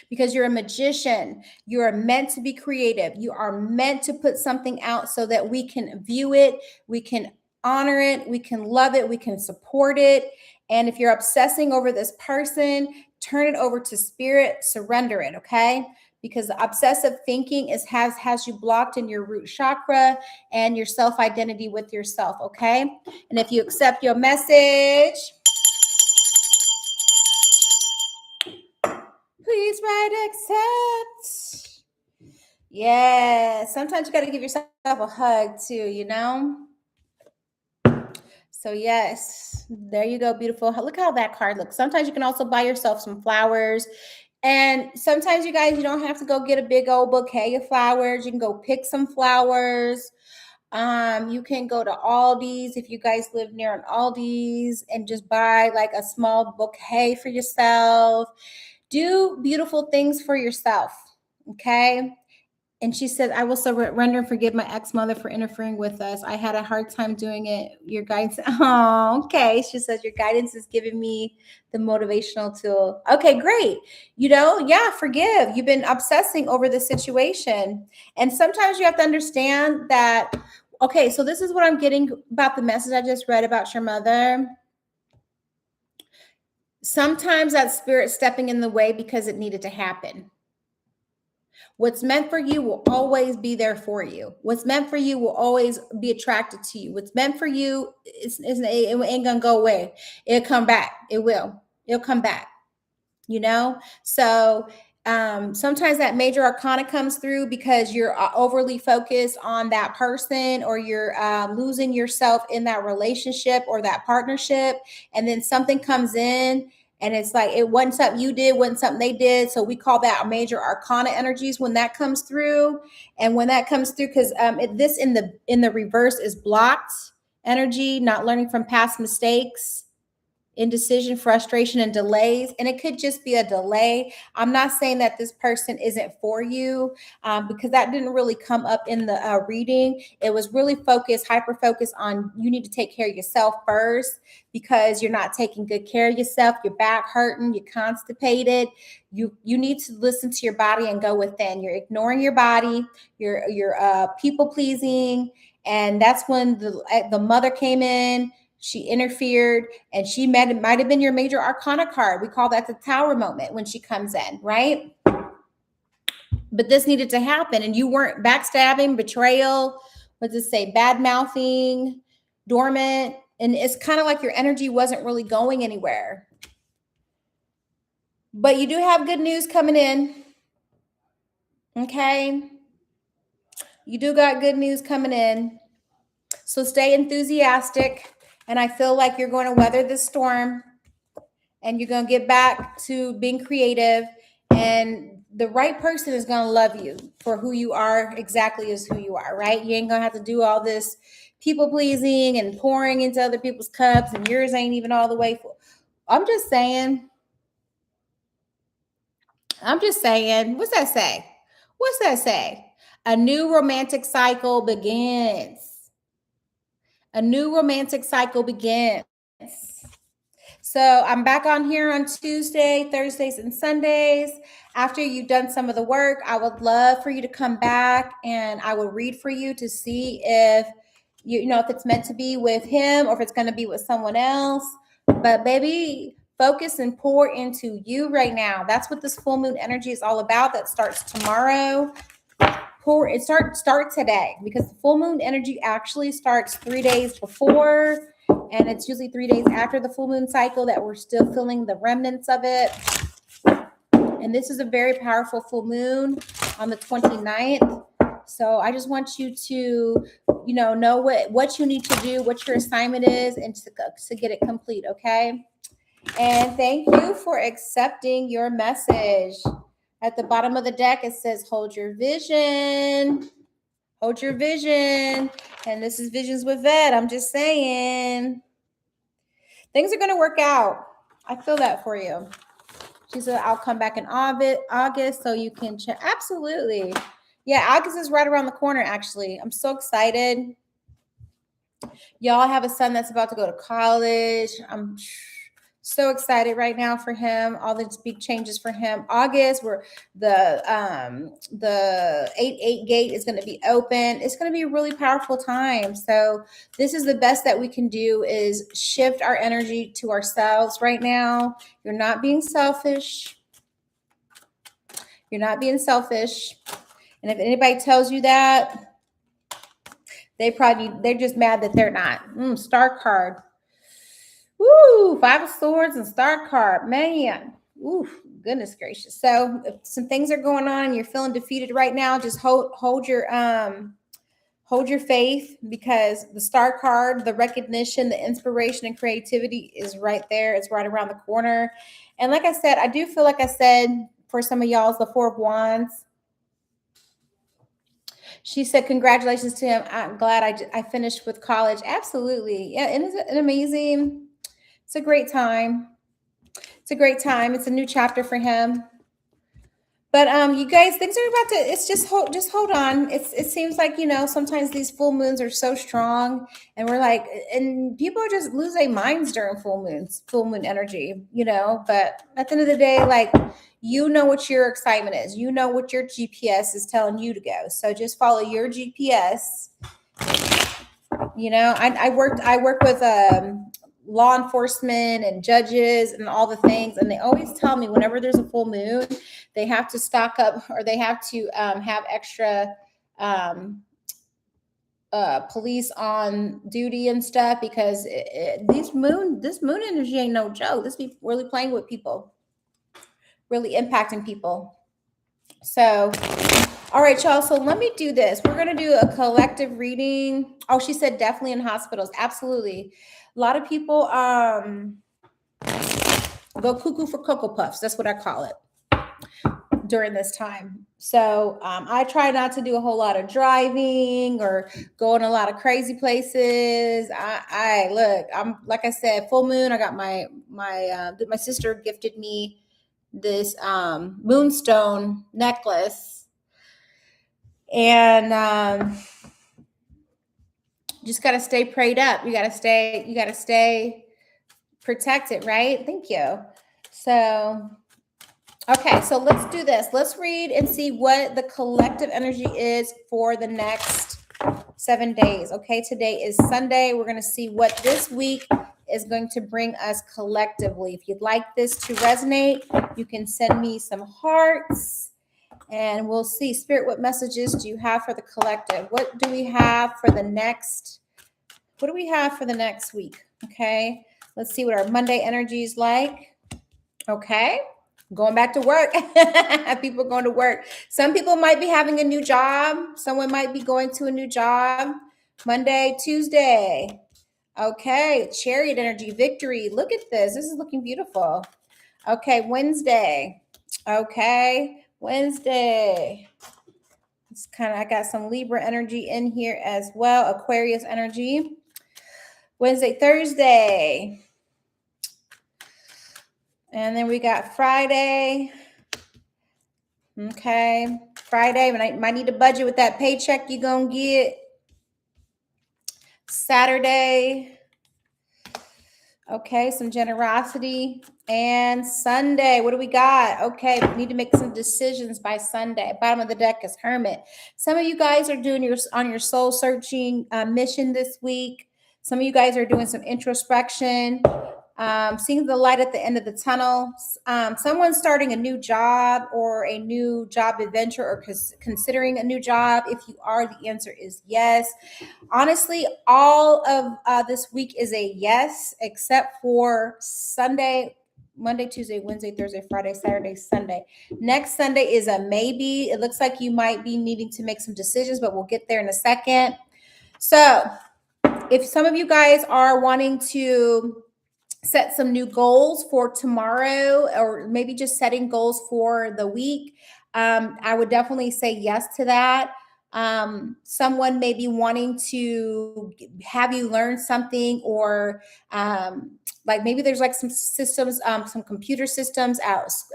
Because you're a magician. You are meant to be creative. You are meant to put something out so that we can view it, we can honor it, we can love it, we can support it. And if you're obsessing over this person, turn it over to Spirit, surrender it, okay? Because the obsessive thinking has you blocked in your root chakra and your self-identity with yourself, okay? And if you accept your message, please write accept. Yeah, sometimes you got to give yourself a hug too, So yes, there you go, beautiful. Look how that card looks. Sometimes you can also buy yourself some flowers. And sometimes, you guys, you don't have to go get a big old bouquet of flowers. You can go pick some flowers. You can go to Aldi's if you guys live near an Aldi's and just buy like a small bouquet for yourself. Do beautiful things for yourself, okay? And she said, I will surrender and forgive my ex-mother for interfering with us. I had a hard time doing it. Your guidance. Oh, okay. She says, your guidance is giving me the motivational tool. Okay, great. Yeah, forgive. You've been obsessing over the situation. And sometimes you have to understand that, okay, so this is what I'm getting about the message I just read about your mother. Sometimes that spirit stepping in the way because it needed to happen. What's meant for you will always be there for you. What's meant for you will always be attracted to you. What's meant for you, it ain't gonna go away. It'll come back. It will. It'll come back. So sometimes that major arcana comes through because you're overly focused on that person, or you're losing yourself in that relationship or that partnership, and then something comes in and it's like it wasn't something you did, wasn't something they did. So we call that major arcana energies when that comes through. And when that comes through, because this in the reverse is blocked energy, not learning from past mistakes, indecision, frustration, and delays. And it could just be a delay. I'm not saying that this person isn't for you, because that didn't really come up in the reading. It was really hyper focused on you need to take care of yourself first, because you're not taking good care of yourself. Your back hurting, you're constipated. You need to listen to your body and go within. You're ignoring your body. You're people pleasing. And that's when the mother came in. She interfered, and it might have been your major arcana card. We call that the tower moment when she comes in, right? But this needed to happen, and you weren't backstabbing, betrayal, what does it say, bad mouthing, dormant. And it's kind of like your energy wasn't really going anywhere. But you do have good news coming in. Okay? You do got good news coming in. So stay enthusiastic. And I feel like you're going to weather this storm, and you're going to get back to being creative, and the right person is going to love you for who you are, exactly as who you are, right? You ain't going to have to do all this people pleasing and pouring into other people's cups, and yours ain't even all the way full. I'm just saying. What's that say? A new romantic cycle begins. A new romantic cycle begins. So I'm back on here on Tuesday, Thursdays, and Sundays. After you've done some of the work, I would love for you to come back, and I will read for you to see if if it's meant to be with him or if it's going to be with someone else. But baby, focus and pour into you right now. That's what this full moon energy is all about. That starts tomorrow. Start today, because the full moon energy actually starts 3 days before, and it's usually 3 days after the full moon cycle that we're still feeling the remnants of it. And this is a very powerful full moon on the 29th. So I just want you to, know what you need to do, what your assignment is, and to get it complete, okay? And thank you for accepting your message. At the bottom of the deck, it says, hold your vision. Hold your vision. And this is Visions with Vette. I'm just saying. Things are going to work out. I feel that for you. She said, I'll come back in August so you can check. Absolutely. Yeah, August is right around the corner, actually. I'm so excited. Y'all have a son that's about to go to college. I'm so excited right now for him. All these big changes for him. August, where the 8-8 gate is going to be open. It's going to be a really powerful time. So this is the best that we can do, is shift our energy to ourselves right now. You're not being selfish. You're not being selfish. And if anybody tells you that, they're just mad that they're not. Star card. Woo, 5 of Swords and Star card, man. Ooh, goodness gracious. So if some things are going on and you're feeling defeated right now, just hold your faith, because the Star card, the recognition, the inspiration, and creativity is right there. It's right around the corner. And like I said, I do feel like I said for some of y'all, it's the 4 of Wands. She said, congratulations to him. I'm glad I finished with college. Absolutely. Yeah, and it's an amazing, it's a great time. It's a great time. It's a new chapter for him. But you guys, things are about to, it's just hold on. It seems like, sometimes these full moons are so strong, and we're like, and people are just lose their minds during full moon energy, but at the end of the day, like, what your excitement is, what your GPS is telling you to go. So just follow your GPS. I work with law enforcement and judges and all the things. And they always tell me whenever there's a full moon, they have to stock up, or they have to have extra police on duty and stuff, because this moon energy ain't no joke. This be really playing with people, really impacting people. So, all right, y'all. So let me do this. We're going to do a collective reading. Oh, she said definitely in hospitals. Absolutely. A lot of people go cuckoo for Cocoa Puffs. That's what I call it during this time. So I try not to do a whole lot of driving or go in a lot of crazy places. I look, I'm like I said, full moon. I got my sister gifted me this moonstone necklace, and just got to stay prayed up. You got to stay protected, right? Thank you. So, okay, so let's do this. Let's read and see what the collective energy is for the next 7 days. Okay, today is Sunday. We're going to see what this week is going to bring us collectively. If you'd like this to resonate, you can send me some hearts and we'll see. Spirit, what messages do you have for the collective? What do we have for the next week? Okay, let's see what our Monday energy is like. Okay, going back to work. People going to work. Some people might be having a new job. Someone might be going to a new job. Monday, Tuesday. Okay, Chariot energy, victory. Look at this. This is looking beautiful. Okay, Wednesday. Okay, Wednesday. It's I got some Libra energy in here as well. Aquarius energy. Wednesday, Thursday. And then we got Friday. Okay, Friday. Might need to budget with that paycheck you're going to get. Saturday. Okay, some generosity. And Sunday, what do we got? Okay, we need to make some decisions by Sunday. Bottom of the deck is Hermit. Some of you guys are doing your soul searching mission this week. Some of you guys are doing some introspection, seeing the light at the end of the tunnel. Someone's starting a new job or a new job adventure, or considering a new job. If you are, the answer is yes. Honestly, all of this week is a yes, except for Sunday, Monday, Tuesday, Wednesday, Thursday, Friday, Saturday, Sunday. Next Sunday is a maybe. It looks like you might be needing to make some decisions, but we'll get there in a second. So if some of you guys are wanting to set some new goals for tomorrow, or maybe just setting goals for the week, I would definitely say yes to that. Someone may be wanting to have you learn something, or like maybe there's like some systems, some computer systems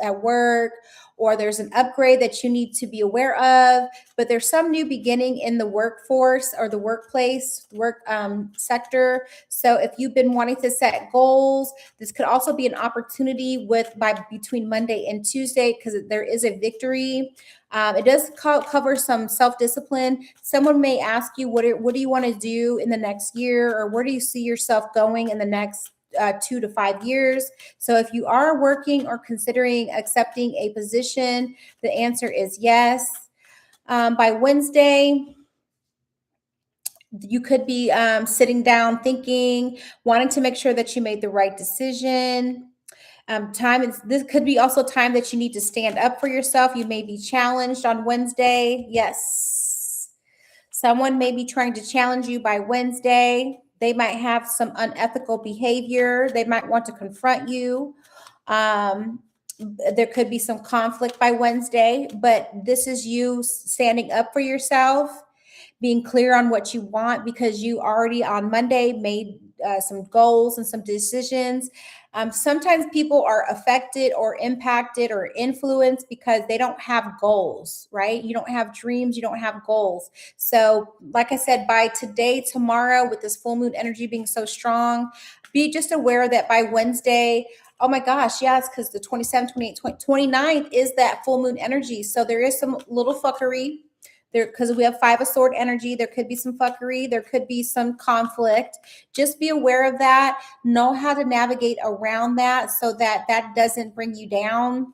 at work, or there's an upgrade that you need to be aware of, but there's some new beginning in the workforce or the workplace, sector. So if you've been wanting to set goals, this could also be an opportunity between Monday and Tuesday, because there is a victory. It does cover some self-discipline. Someone may ask you, what do you want to do in the next year, or where do you see yourself going in the next 2 to 5 years? So if you are working or considering accepting a position, the answer is yes. By Wednesday, you could be sitting down thinking, wanting to make sure that you made the right decision. This could be also time that you need to stand up for yourself. You may be challenged on Wednesday. Yes. Someone may be trying to challenge you by Wednesday. They might have some unethical behavior. They might want to confront you. There could be some conflict by Wednesday, but this is you standing up for yourself, being clear on what you want, because you already on Monday made some goals and some decisions. Sometimes people are affected or impacted or influenced because they don't have goals, right? You don't have dreams, you don't have goals. So like I said, by today, tomorrow, with this full moon energy being so strong, be just aware that by Wednesday, oh my gosh, yes, because the 27th, 28th, 29th is that full moon energy. So there is some little fuckery there, because we have Five of Sword energy. There could be some fuckery. There could be some conflict. Just be aware of that. Know how to navigate around that so that that doesn't bring you down.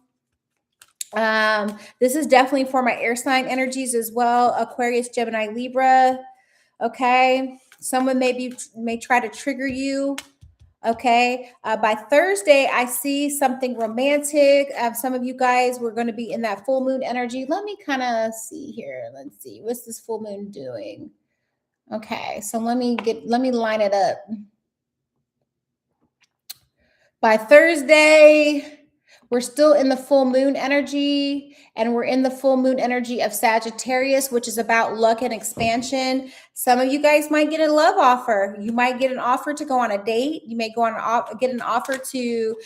This is definitely for my air sign energies as well. Aquarius, Gemini, Libra. Okay. Someone may try to trigger you. Okay. By Thursday, I see something romantic. Some of you guys were going to be in that full moon energy. Let me kind of see here. Let's see. What's this full moon doing? Okay. So let me line it up. By Thursday, we're still in the full moon energy, and we're in the full moon energy of Sagittarius, which is about luck and expansion. Some of you guys might get a love offer. You might get an offer to go on a date. You may get an offer to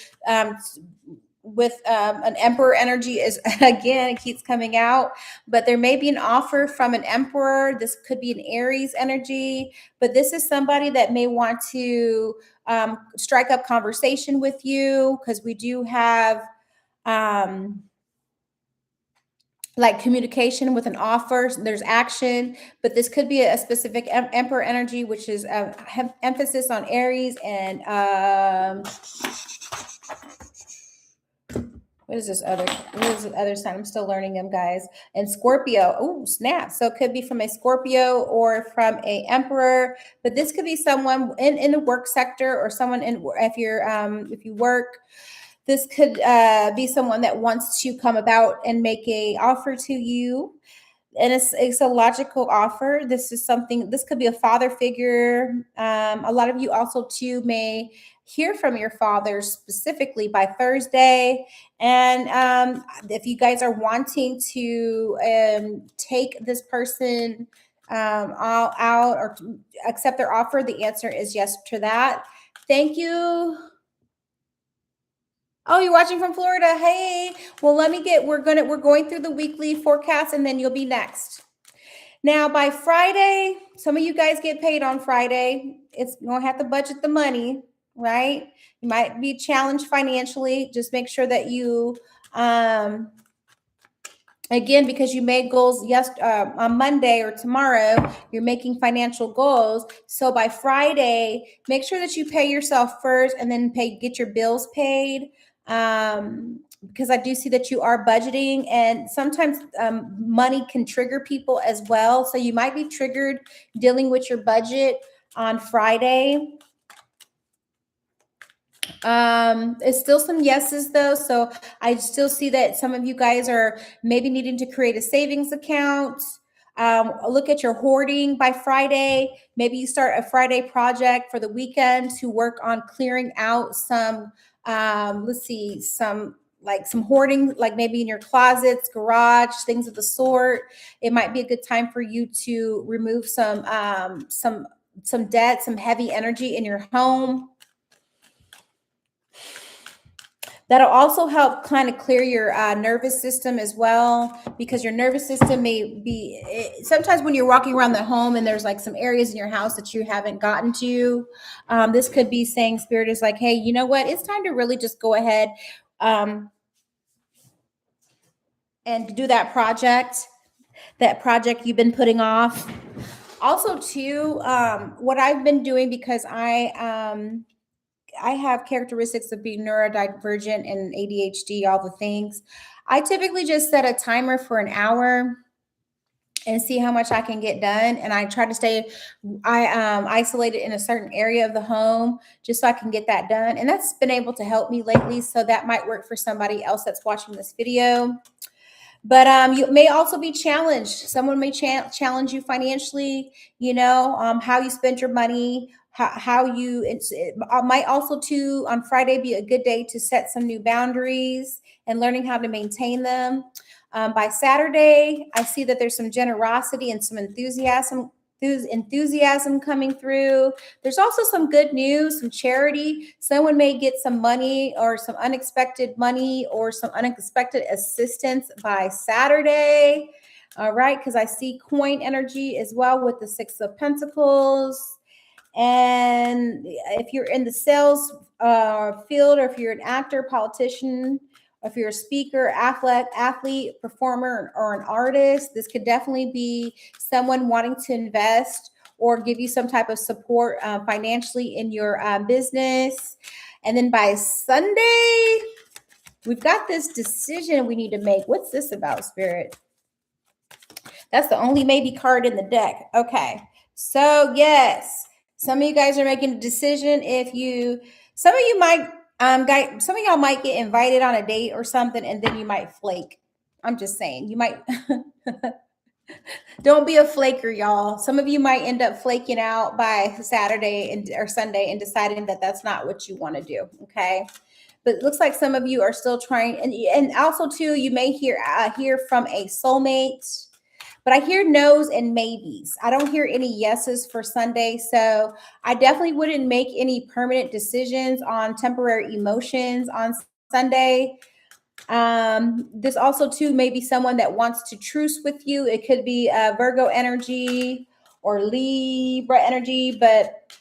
with an emperor energy is again, it keeps coming out, but there may be an offer from an emperor. This could be an Aries energy, but this is somebody that may want to strike up conversation with you, because we do have like communication with an offer. There's action, but this could be a specific emperor energy, which is emphasis on Aries and what is this other sign? I'm still learning them, guys. And Scorpio. Oh, snap. So it could be from a Scorpio or from a emperor, but this could be someone in the work sector, or someone if you work. This could be someone that wants to come about and make a offer to you. And it's a logical offer. This could be a father figure. A lot of you also too may hear from your father specifically by Thursday. And if you guys are wanting to take this person all out or accept their offer, the answer is yes to that. Thank you. Oh, you're watching from Florida. Hey, well, we're going through the weekly forecast, and then you'll be next. Now, by Friday, some of you guys get paid on Friday. It's going to have to budget the money, right? You might be challenged financially. Just make sure that you, again, because you made goals on Monday or tomorrow, you're making financial goals. So by Friday, make sure that you pay yourself first, and then get your bills paid. Because I do see that you are budgeting, and sometimes money can trigger people as well. So you might be triggered dealing with your budget on Friday. It's still some yeses though. So I still see that some of you guys are maybe needing to create a savings account. Look at your hoarding by Friday. Maybe you start a Friday project for the weekend to work on clearing out some some hoarding, like maybe in your closets, garage, things of the sort. It might be a good time for you to remove some debt, some heavy energy in your home. That'll also help kind of clear your nervous system as well, because your nervous system may be, sometimes when you're walking around the home and there's like some areas in your house that you haven't gotten to, this could be saying, Spirit is like, hey, you know what? It's time to really just go ahead and do that project you've been putting off. Also too, what I've been doing, because I have characteristics of being neurodivergent and ADHD, all the things. I typically just set a timer for an hour and see how much I can get done. And I try to stay isolated in a certain area of the home just so I can get that done. And that's been able to help me lately. So that might work for somebody else that's watching this video. But you may also be challenged. Someone may challenge you financially, how you spend your money, it might also too on Friday be a good day to set some new boundaries and learning how to maintain them. By Saturday, I see that there's some generosity and some enthusiasm coming through. There's also some good news, some charity. Someone may get some money or some unexpected money or some unexpected assistance by Saturday. All right, because I see coin energy as well with the Six of Pentacles. And if you're in the sales field, or if you're an actor, politician, If you're a speaker, athlete, performer, or an artist, this could definitely be someone wanting to invest or give you some type of support financially in your business. And then by Sunday, we've got this decision we need to make. What's this about, Spirit? That's the only maybe card in the deck. Okay. So, yes, some of you guys are making a decision. Some of you might, some of y'all might get invited on a date or something, and then you might flake. I'm just saying, you might. Don't be a flaker, y'all. Some of you might end up flaking out by Saturday or Sunday and deciding that that's not what you want to do. Okay. But it looks like some of you are still trying. And also, too, you may hear from a soulmate. But I hear no's and maybes. I don't hear any yeses for Sunday. So I definitely wouldn't make any permanent decisions on temporary emotions on Sunday. This also, too, may be someone that wants to truce with you. It could be Virgo energy or Libra energy, but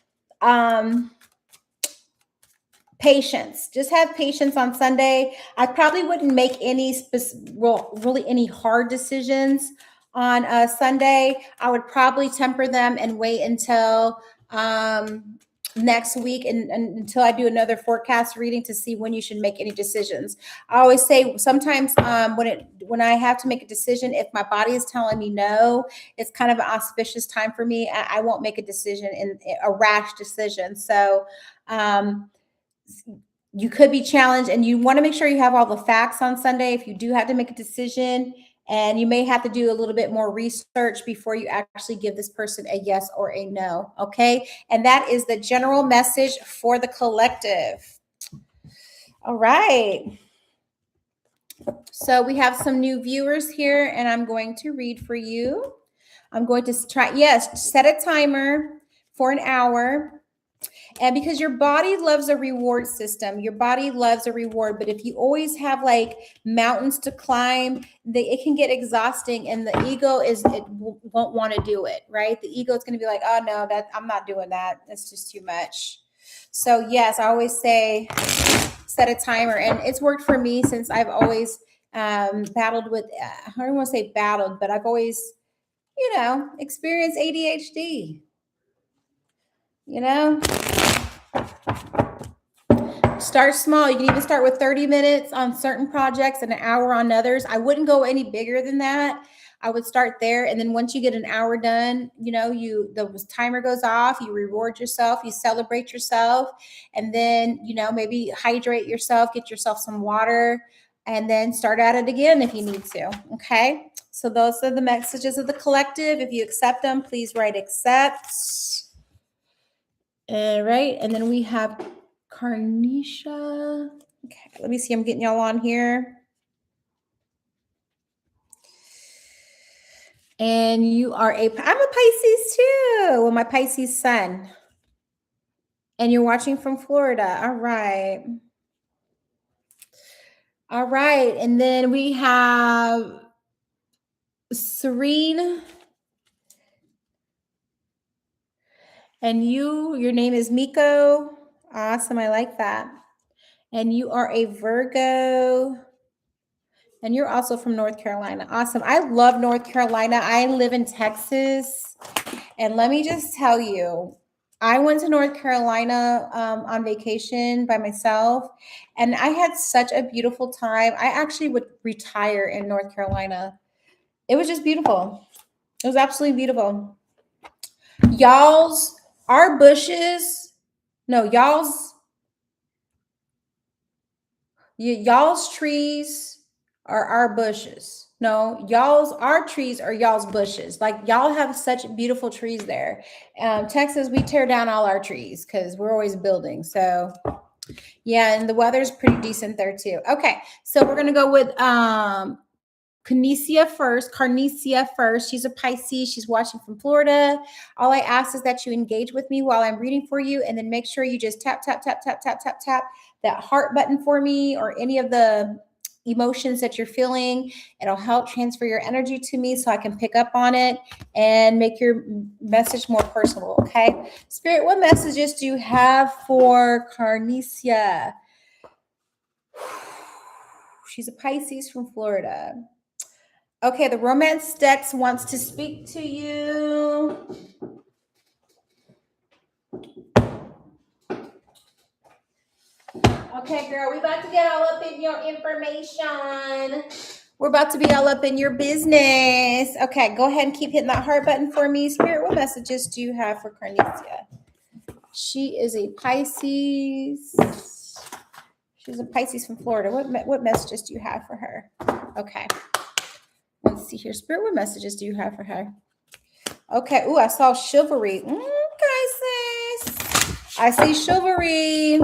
patience. Just have patience on Sunday. I probably wouldn't make any really any hard decisions on Sunday. I would probably temper them and wait until next week and until I do another forecast reading to see when you should make any decisions. I always say sometimes when I have to make a decision, if my body is telling me no, it's kind of an auspicious time for me. I won't make a decision in a rash decision. So you could be challenged, and you want to make sure you have all the facts on Sunday if you do have to make a decision. And you may have to do a little bit more research before you actually give this person a yes or a no. Okay. And that is the general message for the collective. All right. So we have some new viewers here, and I'm going to read for you. I'm going to set a timer for an hour. And because your body loves a reward system, your body loves a reward. But if you always have like mountains to climb, it can get exhausting, and the ego won't want to do it, right? The ego is going to be like, oh no, I'm not doing that. That's just too much. So yes, I always say set a timer, and it's worked for me since I've always battled with. I don't want to say battled, but I've always, experienced ADHD. Start small. You can even start with 30 minutes on certain projects and an hour on others. I wouldn't go any bigger than that. I would start there. And then once you get an hour done, the timer goes off, you reward yourself, you celebrate yourself, and then, maybe hydrate yourself, get yourself some water, and then start at it again if you need to. Okay. So those are the messages of the collective. If you accept them, please write accept. All right. And then we have Carnisha. Okay, let me see. I'm getting y'all on here. And you are I'm a Pisces too. Well, my Pisces sun. And you're watching from Florida. All right. All right. And then we have Serene. And your name is Miko. Awesome. I like that. And you are a Virgo. And you're also from North Carolina. Awesome. I love North Carolina. I live in Texas. And let me just tell you, I went to North Carolina on vacation by myself, and I had such a beautiful time. I actually would retire in North Carolina. It was just beautiful. It was absolutely beautiful. Y'all's trees are our bushes. No, our trees are y'all's bushes. Like, y'all have such beautiful trees there. Texas, we tear down all our trees because we're always building. So yeah, and the weather's pretty decent there too. Okay, so we're gonna go with Carnicia first. She's a Pisces. She's watching from Florida. All I ask is that you engage with me while I'm reading for you, and then make sure you just tap that heart button for me, or any of the emotions that you're feeling. It'll help transfer your energy to me so I can pick up on it and make your message more personal. Okay, Spirit, what messages do you have for Carnicia? She's a Pisces from Florida. Okay, the romance deck wants to speak to you. Okay, girl, we about to get all up in your information. We're about to be all up in your business. Okay, go ahead and keep hitting that heart button for me. Spirit, what messages do you have for Carnesia? She is a Pisces. She's a Pisces from Florida. What messages do you have for her? Okay. Let's see here. Spirit, what messages do you have for her? Okay. Ooh, I saw chivalry. Okay, sis. I see chivalry.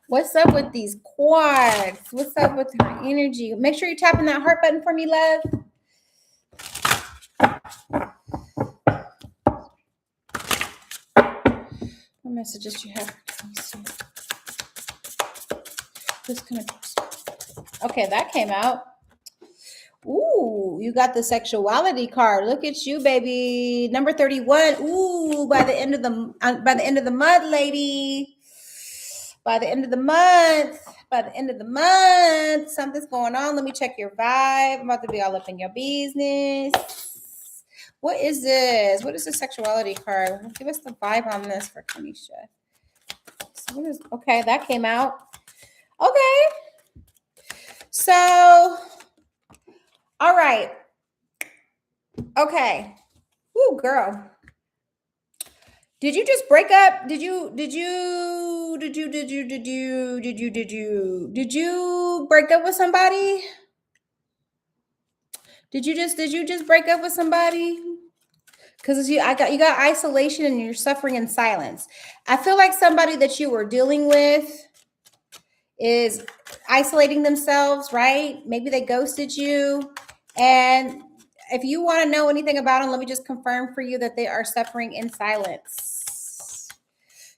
What's up with these quarks? What's up with her energy? Make sure you're tapping that heart button for me, love. What messages do you have? Okay, that came out. Ooh, you got the sexuality card. Look at you, baby. Number 31. Ooh, by the end of the month, lady. By the end of the month, something's going on. Let me check your vibe. I'm about to be all up in your business. What is this? What is the sexuality card? Give us the vibe on this for Kanisha. Okay, that came out. Okay. So, all right. Okay. Ooh, girl. Did you just break up? Did you break up with somebody? Did you just break up with somebody? Because you got isolation and you're suffering in silence. I feel like somebody that you were dealing with is isolating themselves, right? Maybe they ghosted you. And if you want to know anything about them, let me just confirm for you that they are suffering in silence.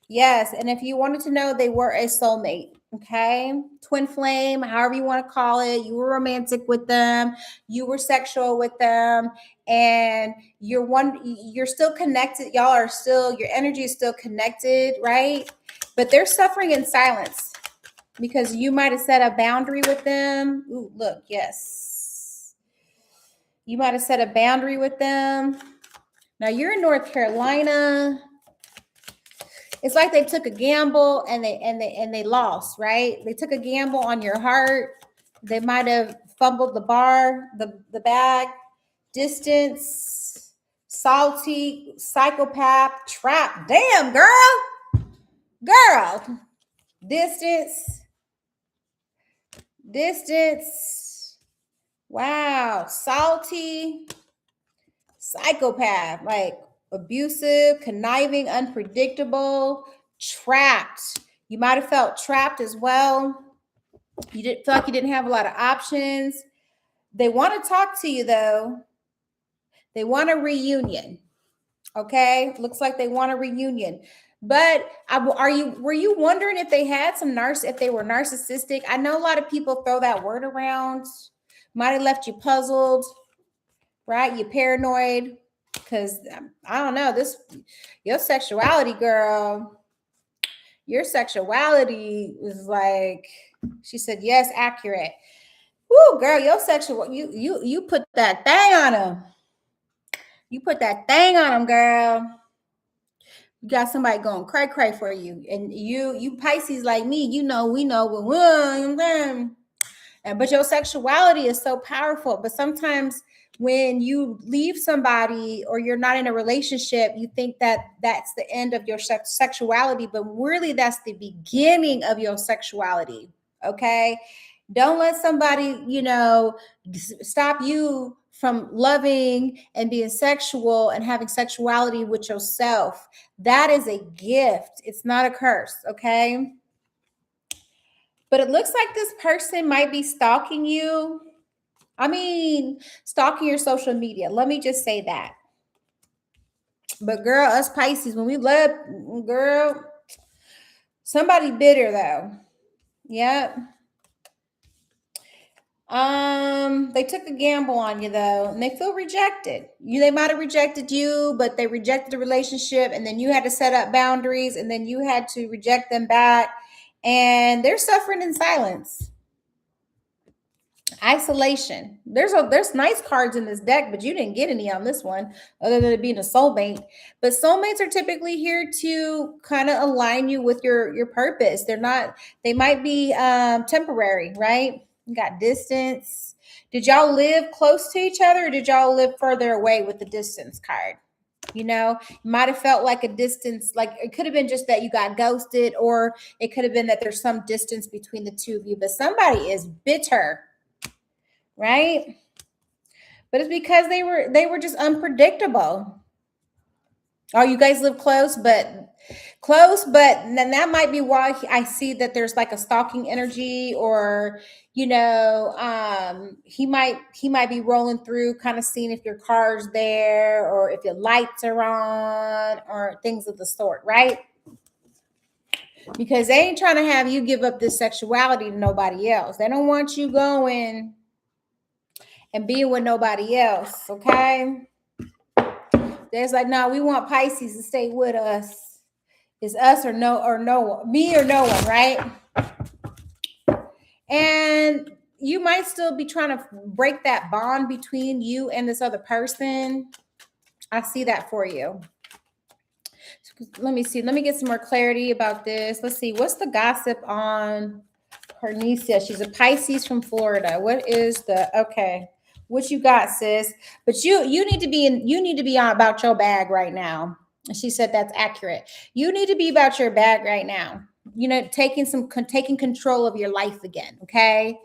Yes. And if you wanted to know, they were a soulmate. Okay. Twin flame, however you want to call it. You were romantic with them. You were sexual with them. And you're still connected. Y'all are still, your energy is still connected, right? But they're suffering in silence because you might have set a boundary with them. Ooh, look, yes. You might have set a boundary with them. Now you're in North Carolina. It's like they took a gamble and they lost, right? They took a gamble on your heart. They might have fumbled the bag, distance, salty, psychopath, trap. Damn, girl, distance. Wow, salty, psychopath, like abusive, conniving, unpredictable, trapped. You might have felt trapped as well. You didn't feel like you didn't have a lot of options. They want to talk to you though. They want a reunion. Okay, looks like they want a reunion. But were you wondering if they had if they were narcissistic? I know a lot of people throw that word around. Might have left you puzzled, right? You're paranoid because I don't know your sexuality, girl. Your sexuality is like, she said, yes, accurate. Woo, girl, your sexual, you put that thing on them. You put that thing on them, girl. You got somebody going cray for you. And you Pisces like me, we know when but your sexuality is so powerful. But sometimes when you leave somebody or you're not in a relationship, you think that that's the end of your sexuality, but really that's the beginning of your sexuality. Okay. Don't let somebody, stop you from loving and being sexual and having sexuality with yourself. That is a gift. It's not a curse. Okay. But it looks like this person might be stalking you. I mean, stalking your social media. Let me just say that. But girl, us Pisces, when we love, girl, somebody bitter though. Yep. They took a gamble on you though, and they feel rejected. They might have rejected you, but they rejected the relationship, and then you had to set up boundaries, and then you had to reject them back. and they're suffering in silence. Isolation. There's nice cards in this deck, but you didn't get any on this one other than it being a soulmate. But soulmates are typically here to kind of align you with your purpose. They might be temporary, right? You got distance. Did y'all live close to each other, or did y'all live further away with the distance card? You know, it might have felt like a distance, like it could have been just that you got ghosted, or it could have been that there's some distance between the two of you, but somebody is bitter, right? But it's because they were just unpredictable. Oh, you guys live close, but then that might be why I see that there's like a stalking energy, or he might be rolling through, kind of seeing if your car's there or if your lights are on or things of the sort, right? Because they ain't trying to have you give up this sexuality to nobody else. They don't want you going and being with nobody else, okay? There's like, no, we want Pisces to stay with us. It's us or no one, me or no one, right? And you might still be trying to break that bond between you and this other person. I see that for you. Let me see. Let me get some more clarity about this. Let's see. What's the gossip on Cornelia? She's a Pisces from Florida. What is okay? What you got, sis? But you need to be on about your bag right now. And she said that's accurate. You need to be about your bag right now. Taking control of your life again. Okay.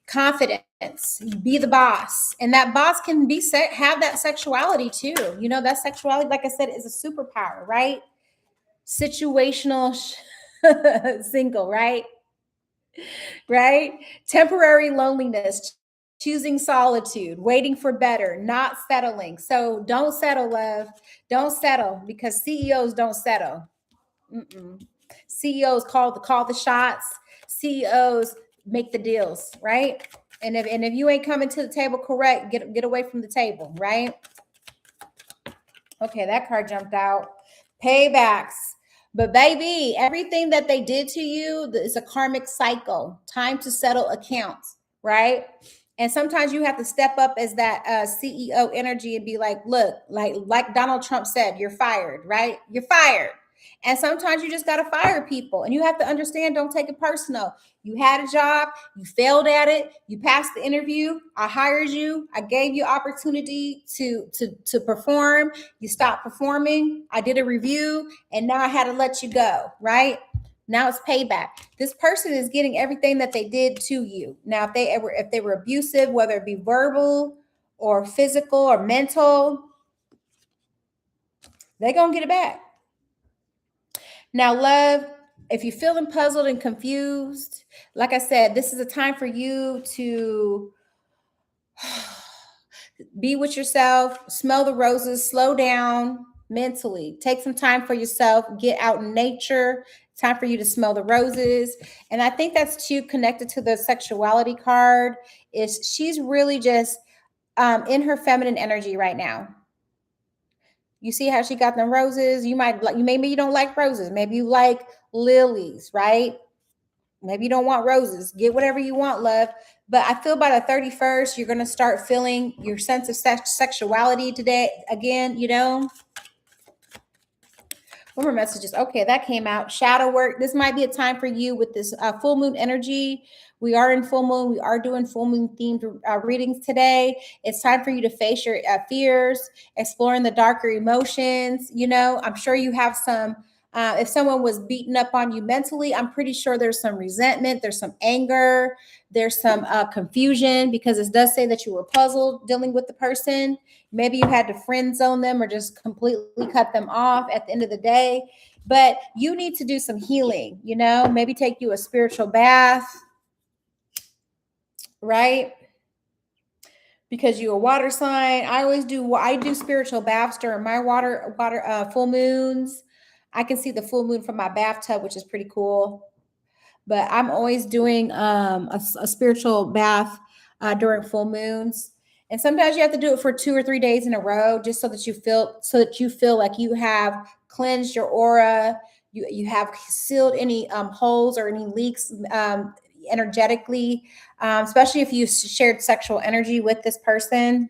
Confidence. Be the boss. And that boss can have that sexuality too. That sexuality, like I said, is a superpower, right? Situational single, right? Right? Temporary loneliness, choosing solitude, waiting for better, not settling. So don't settle, love. Don't settle, because CEOs don't settle. CEOs call the shots. CEOs make the deals, right? And if you ain't coming to the table correct, get away from the table, right? Okay, that card jumped out. Paybacks. But baby, everything that they did to you is a karmic cycle. Time to settle accounts, right? And sometimes you have to step up as that CEO energy and be like, look, like Donald Trump said, you're fired, right? You're fired. And sometimes you just got to fire people, and you have to understand, don't take it personal. You had a job, you failed at it, you passed the interview, I hired you, I gave you opportunity to perform, you stopped performing, I did a review, and now I had to let you go, right? Now it's payback. This person is getting everything that they did to you. Now, if they were abusive, whether it be verbal or physical or mental, they're going to get it back. Now, love, if you're feeling puzzled and confused, like I said, this is a time for you to be with yourself, smell the roses, slow down mentally, take some time for yourself, get out in nature. Time for you to smell the roses. And I think that's too connected to the sexuality card. Is she's really just in her feminine energy right now. You see how she got them roses? Maybe you don't like roses. Maybe you like lilies, right? Maybe you don't want roses. Get whatever you want, love. But I feel by the 31st, you're going to start feeling your sense of sexuality today again, One more messages. Okay, that came out. Shadow work. This might be a time for you with this full moon energy. We are in full moon. We are doing full moon themed readings today. It's time for you to face your fears, exploring the darker emotions. I'm sure you have some. If someone was beaten up on you mentally, I'm pretty sure there's some resentment, there's some anger, there's some confusion, because it does say that you were puzzled dealing with the person. Maybe you had to friend zone them or just completely cut them off at the end of the day. But you need to do some healing, maybe take you a spiritual bath, right? Because you're a water sign. I do spiritual baths during my water full moons. I can see the full moon from my bathtub, which is pretty cool. But I'm always doing a spiritual bath during full moons. And sometimes you have to do it for 2 or 3 days in a row, just so that you feel like you have cleansed your aura, you have sealed any holes or any leaks energetically, especially if you shared sexual energy with this person.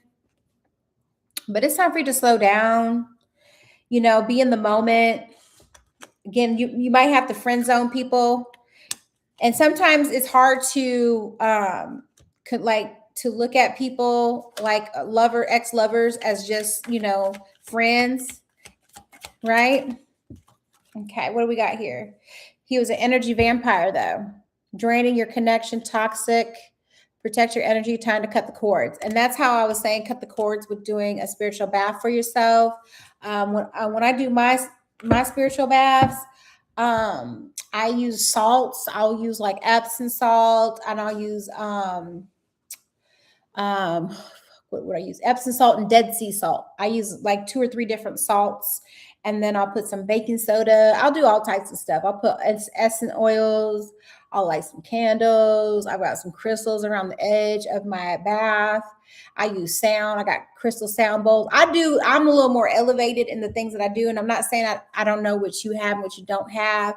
But it's time for you to slow down, be in the moment. Again, you might have to friend zone people. And sometimes it's hard to to look at people like ex-lovers as just, friends, right? Okay, what do we got here? He was an energy vampire, though. Draining your connection, toxic. Protect your energy, time to cut the cords. And that's how I was saying cut the cords with doing a spiritual bath for yourself. When I do my spiritual baths, I use salts. I'll use like Epsom salt, and I'll use what would I use? Epsom salt and Dead Sea salt. I use like 2 or 3 different salts, and then I'll put some baking soda. I'll do all types of stuff. I'll put essence oils. I'll light some candles. I've got some crystals around the edge of my bath. I use sound. I got crystal sound bowls. I'm a little more elevated in the things that I do. And I'm not saying I don't know what you have and what you don't have,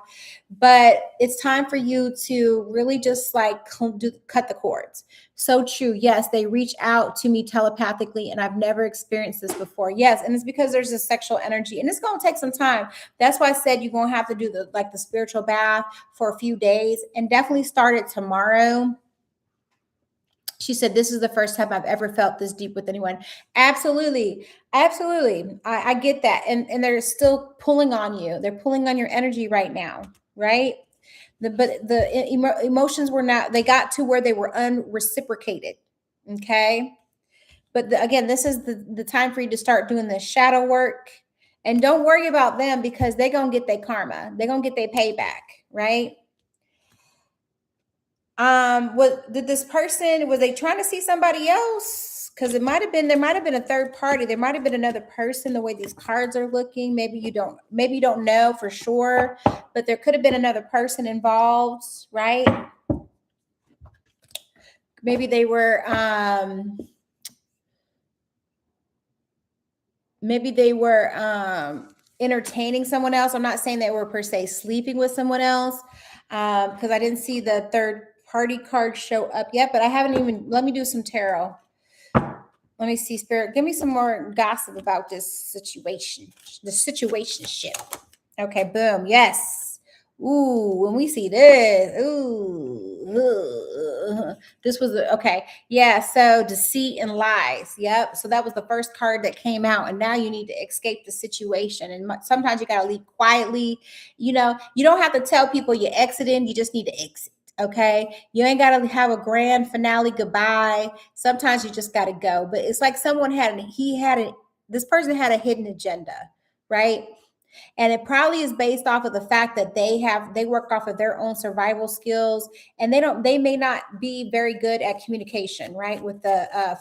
but it's time for you to really just like cut the cords. So true. Yes, they reach out to me telepathically, and I've never experienced this before. Yes, and it's because there's a sexual energy, and it's going to take some time. That's why I said you're going to have to do the spiritual bath for a few days, and definitely start it tomorrow. She said, this is the first time I've ever felt this deep with anyone. Absolutely. Absolutely. I get that. And they're still pulling on you. They're pulling on your energy right now, right? But the emotions were not, they got to where they were unreciprocated. Okay. But again, this is the time for you to start doing the shadow work. And don't worry about them, because they're going to get their karma. They're going to get their payback, right? What did this person, was they trying to see somebody else? Because there might have been a third party. There might have been another person, the way these cards are looking. Maybe you don't know for sure, but there could have been another person involved, right? Maybe they were entertaining someone else. I'm not saying they were per se sleeping with someone else, because I didn't see the third party card show up yet, but I haven't even, let me do some tarot. Let me see, Spirit, give me some more gossip about this situation, the situationship. Okay, boom, yes. Ooh, when we see this, this was okay. Yeah, so deceit and lies. Yep. So that was the first card that came out, and now you need to escape the situation. And sometimes you got to leave quietly. You don't have to tell people you're exiting. You just need to exit. Okay. You ain't got to have a grand finale goodbye. Sometimes you just got to go. But it's like someone this person had a hidden agenda, right? And it probably is based off of the fact that they work off of their own survival skills, and they may not be very good at communication, right? With the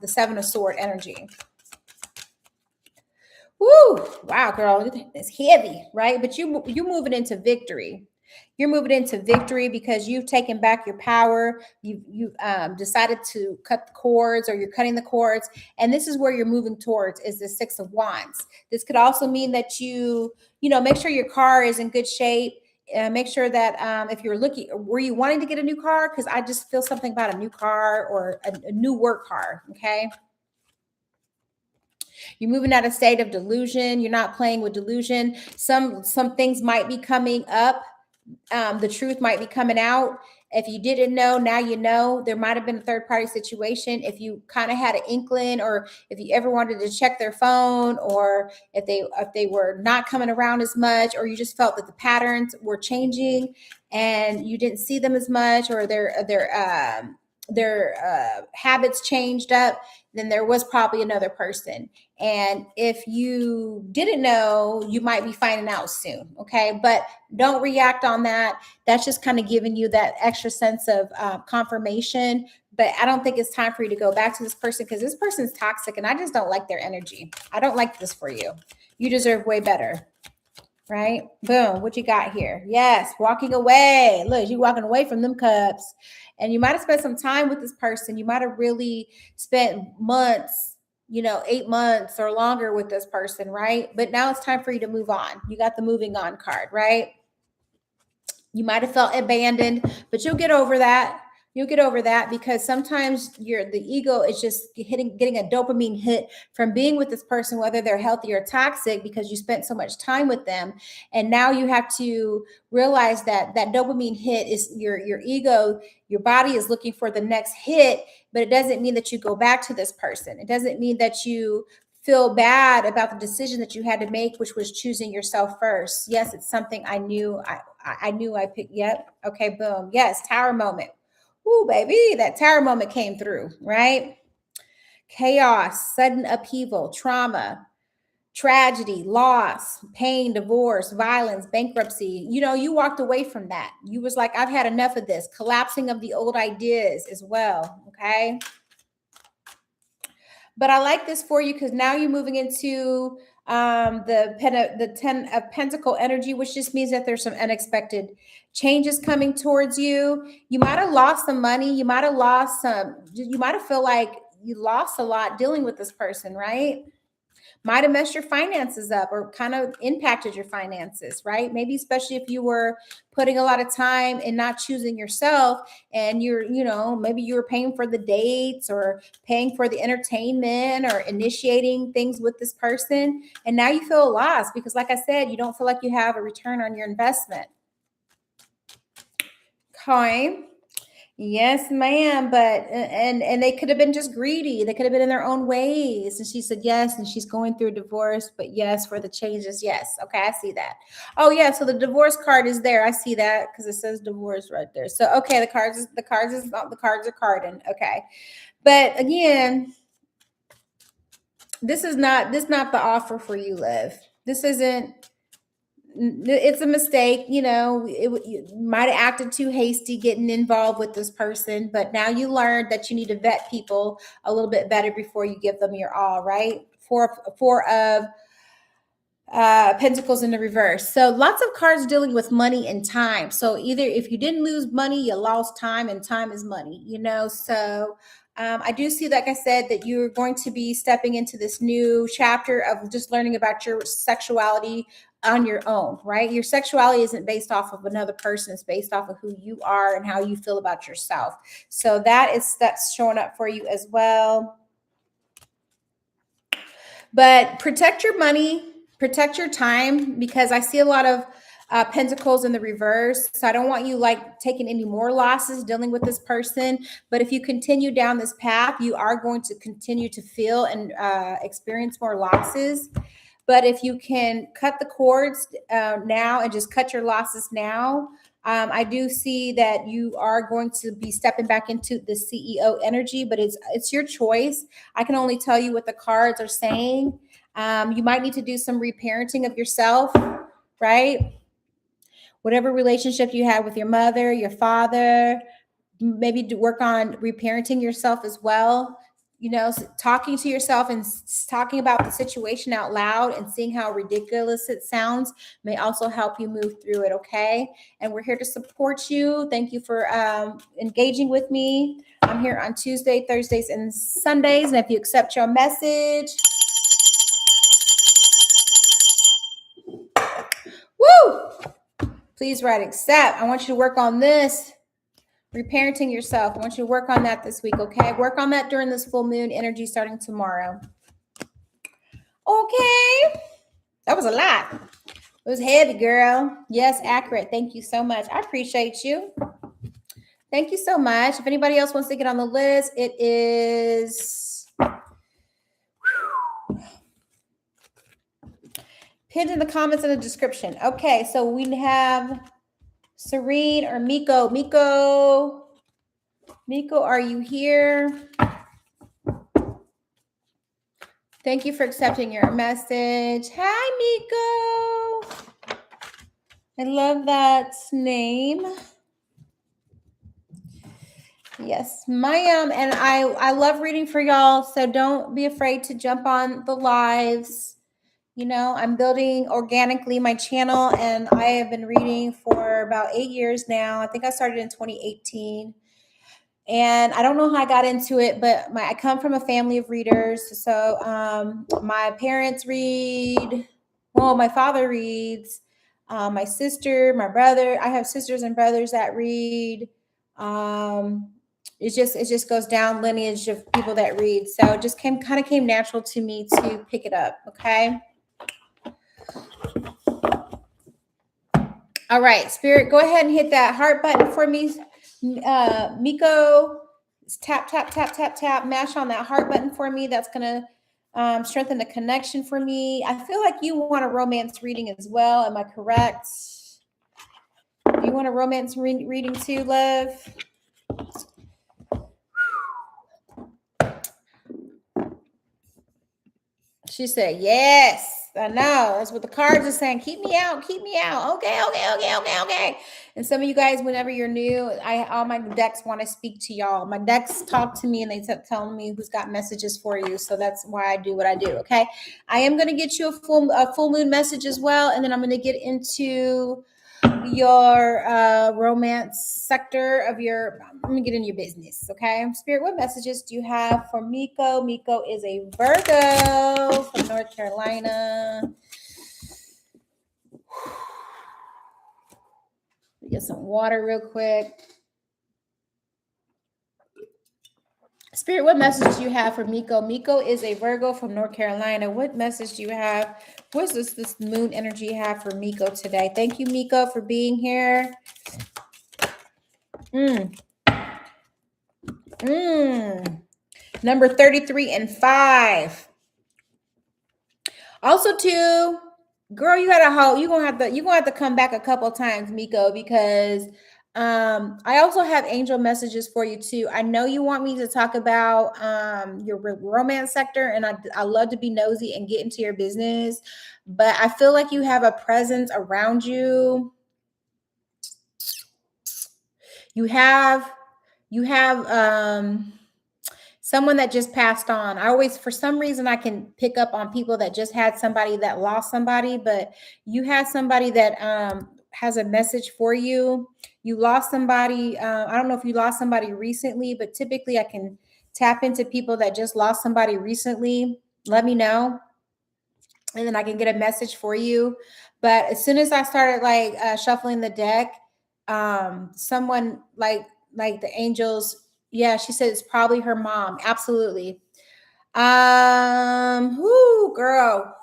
7 of Sword energy. Woo! Wow, girl, it's heavy, right? But you moving into victory. You're moving into victory because you've taken back your power. You've decided to cut the cords, or you're cutting the cords. And this is where you're moving towards, is the 6 of Wands. This could also mean that you make sure your car is in good shape. Make sure that if you're were you wanting to get a new car? Because I just feel something about a new car or a new work car. Okay. You're moving out of state of delusion. You're not playing with delusion. Some things might be coming up. The truth might be coming out. If you didn't know, now you know. There might have been a third party situation. If you kind of had an inkling, or if you ever wanted to check their phone, or if they were not coming around as much, or you just felt that the patterns were changing and you didn't see them as much, or their habits changed up, then there was probably another person. And if you didn't know, you might be finding out soon. Okay. But don't react on that. That's just kind of giving you that extra sense of confirmation. But I don't think it's time for you to go back to this person, because this person's toxic and I just don't like their energy. I don't like this for you. You deserve way better. Right? Boom. What you got here? Yes. Walking away. Look, you walking away from them cups. And you might have spent some time with this person. You might have really spent months 8 months or longer with this person, right? But now it's time for you to move on. You got the moving on card, right? You might have felt abandoned, but you'll get over that. You'll get over that because sometimes the ego is just getting a dopamine hit from being with this person, whether they're healthy or toxic, because you spent so much time with them. And now you have to realize that that dopamine hit is your ego, your body is looking for the next hit, but it doesn't mean that you go back to this person. It doesn't mean that you feel bad about the decision that you had to make, which was choosing yourself first. Yes, it's something I knew I picked. Yep. Okay, boom. Yes, tower moment. Ooh, baby, that tower moment came through, right? Chaos, sudden upheaval, trauma, tragedy, loss, pain, divorce, violence, bankruptcy. You walked away from that. You was like, I've had enough of this. Collapsing of the old ideas as well, okay? But I like this for you because now you're moving into the 10 of Pentacle energy, which just means that there's some unexpected changes coming towards you. You might have lost some money. You might have lost you might have feel like you lost a lot dealing with this person, right? Might have messed your finances up or kind of impacted your finances, right? Maybe especially if you were putting a lot of time and not choosing yourself, and maybe you were paying for the dates or paying for the entertainment or initiating things with this person. And now you feel lost because, like I said, you don't feel like you have a return on your investment. Okay. Yes, ma'am. But and they could have been just greedy. They could have been in their own ways. And she said yes, and she's going through a divorce, but yes, for the changes, yes. Okay, I see that. Oh yeah, so the divorce card is there. I see that because it says divorce right there. So okay, the cards are carding. Okay. But again, this is not the offer for you, Liv. This isn't. It's a mistake. You might have acted too hasty getting involved with this person, but now you learned that you need to vet people a little bit better before you give them your all, right? Four of Pentacles in the reverse. So lots of cards dealing with money and time. So either if you didn't lose money, you lost time, and time is money, so I do see, like I said, that you're going to be stepping into this new chapter of just learning about your sexuality on your own, right? Your sexuality isn't based off of another person. It's based off of who you are and how you feel about yourself. So that's showing up for you as well. But protect your money, protect your time, because I see a lot of pentacles in the reverse. So I don't want you taking any more losses dealing with this person. But if you continue down this path, you are going to continue to feel and experience more losses. But if you can cut the cords now and just cut your losses now, I do see that you are going to be stepping back into the CEO energy, but it's your choice. I can only tell you what the cards are saying. You might need to do some reparenting of yourself, right? Whatever relationship you had with your mother, your father, maybe work on reparenting yourself as well. Talking to yourself and talking about the situation out loud and seeing how ridiculous it sounds may also help you move through it. Okay. And we're here to support you. Thank you for engaging with me. I'm here on Tuesday, Thursdays, and Sundays. And if you accept your message, woo, please write accept. I want you to work on this. Reparenting yourself. I want you to work on that this week, okay? Work on that during this full moon energy starting tomorrow. Okay. That was a lot. It was heavy, girl. Yes, accurate. Thank you so much. I appreciate you. Thank you so much. If anybody else wants to get on the list, it is pinned in the comments in the description. Okay, so we have Serene or Miko. Miko, are you here? Thank you for accepting your message. Hi, Miko. I love that name. Yes, and I love reading for y'all, so don't be afraid to jump on the lives. I'm building organically my channel, and I have been reading for about 8 years now. I think I started in 2018. And I don't know how I got into it, but I come from a family of readers. So my parents read. Well, my father reads. My sister, my brother. I have sisters and brothers that read. Um, it just goes down lineage of people that read. So it just came natural to me to pick it up. Okay. All right, Spirit, go ahead and hit that heart button for me. Miko, tap, tap, tap, tap, tap, mash on that heart button for me. That's going to strengthen the connection for me. I feel like you want a romance reading as well. Am I correct? You want a romance reading too, love? She said, yes. I know. That's what the cards are saying. Keep me out. Keep me out. Okay, okay, okay, okay, okay. And some of you guys, whenever you're new, all my decks want to speak to y'all. My decks talk to me and they telling me who's got messages for you. So that's why I do what I do. Okay. I am going to get you a full moon message as well. And then I'm going to get into your romance sector of your, let me get into your business. Okay. Spirit, what messages do you have for Miko? Miko is a Virgo from North Carolina. Get some water real quick. Spirit, what message do you have for Miko? Miko is a Virgo from North Carolina. What message do you have? What's this moon energy you have for Miko today? Thank you, Miko, for being here. Number 33 and 5. Also, too, girl, you gonna have to come back a couple times, Miko, because I also have angel messages for you too. I know you want me to talk about your romance sector, and I love to be nosy and get into your business, but I feel like you have a presence around you. You have someone that just passed on. I always, for some reason, I can pick up on people that just had somebody that lost somebody, but you had somebody that has a message for you. You lost somebody. I don't know if you lost somebody recently, but typically I can tap into people that just lost somebody recently. Let me know, and then I can get a message for you. But as soon as I started shuffling the deck, someone like the angels, yeah, she said it's probably her mom. Absolutely. Whoo, girl.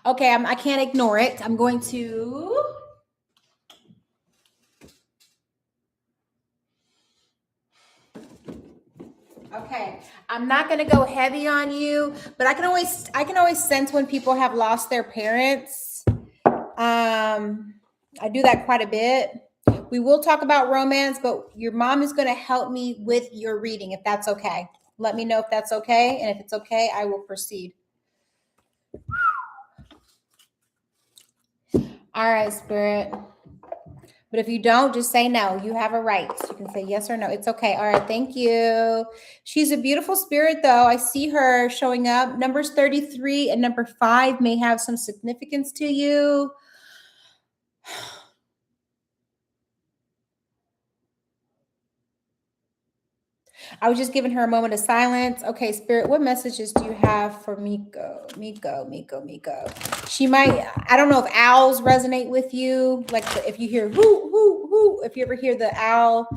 Okay, I can't ignore it. I'm going to. Okay, I'm not going to go heavy on you, but I can always sense when people have lost their parents. I do that quite a bit. We will talk about romance, but your mom is going to help me with your reading, if that's okay. Let me know if that's okay, and if it's okay, I will proceed. All right, Spirit. But if you don't, just say no. You have a right. You can say yes or no. It's okay. All right. Thank you. She's a beautiful spirit, though. I see her showing up. Numbers 33 and number 5 may have some significance to you. I was just giving her a moment of silence. Okay, Spirit, what messages do you have for Miko? Miko. She might, I don't know if owls resonate with you. Like if you hear hoo, hoo, hoo, if you ever hear the owl,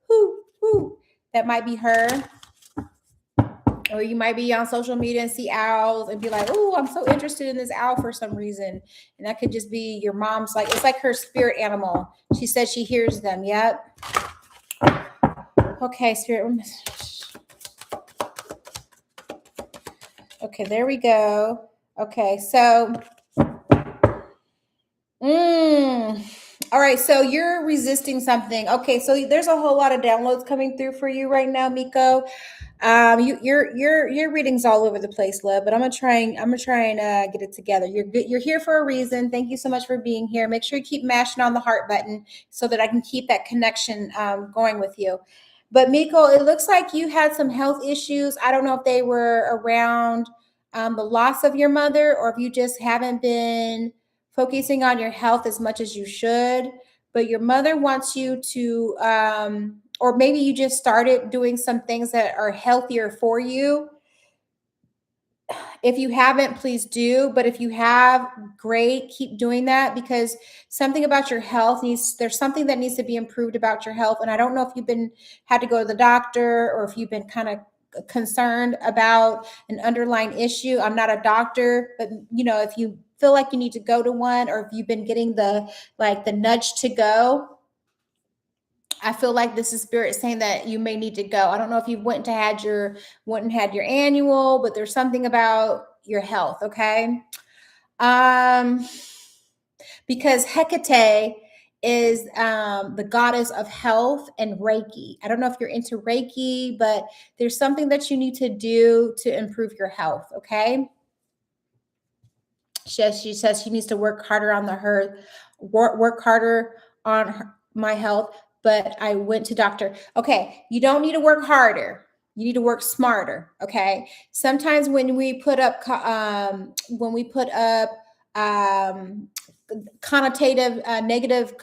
hoo, hoo, that might be her. Or you might be on social media and see owls and be like, oh, I'm so interested in this owl for some reason. And that could just be your mom's, like, it's like her spirit animal. She said she hears them. Yep. Okay, Spirit. Okay, there we go. Okay, so. All right, so you're resisting something. Okay, so there's a whole lot of downloads coming through for you right now, Miko. Your readings all over the place, love, but I'm gonna try and get it together. You're here for a reason. Thank you so much for being here. Make sure you keep mashing on the heart button so that I can keep that connection going with you. But Miko, it looks like you had some health issues. I don't know if they were around the loss of your mother, or if you just haven't been focusing on your health as much as you should. but your mother wants you to, or maybe you just started doing some things that are healthier for you. If you haven't, please do. But if you have, great, keep doing that, because something about your health there's something that needs to be improved about your health. And I don't know if you've had to go to the doctor, or if you've been kind of concerned about an underlying issue. I'm not a doctor, but if you feel like you need to go to one, or if you've been getting the nudge to go, I feel like this is spirit saying that you may need to go. I don't know if you went and had your annual, but there's something about your health, okay? Because Hecate is the goddess of health and Reiki. I don't know if you're into Reiki, but there's something that you need to do to improve your health, okay? She says she needs to work harder on work harder on my health, but I went to doctor. Okay, you don't need to work harder. You need to work smarter. Okay. Sometimes when we put up connotative negative,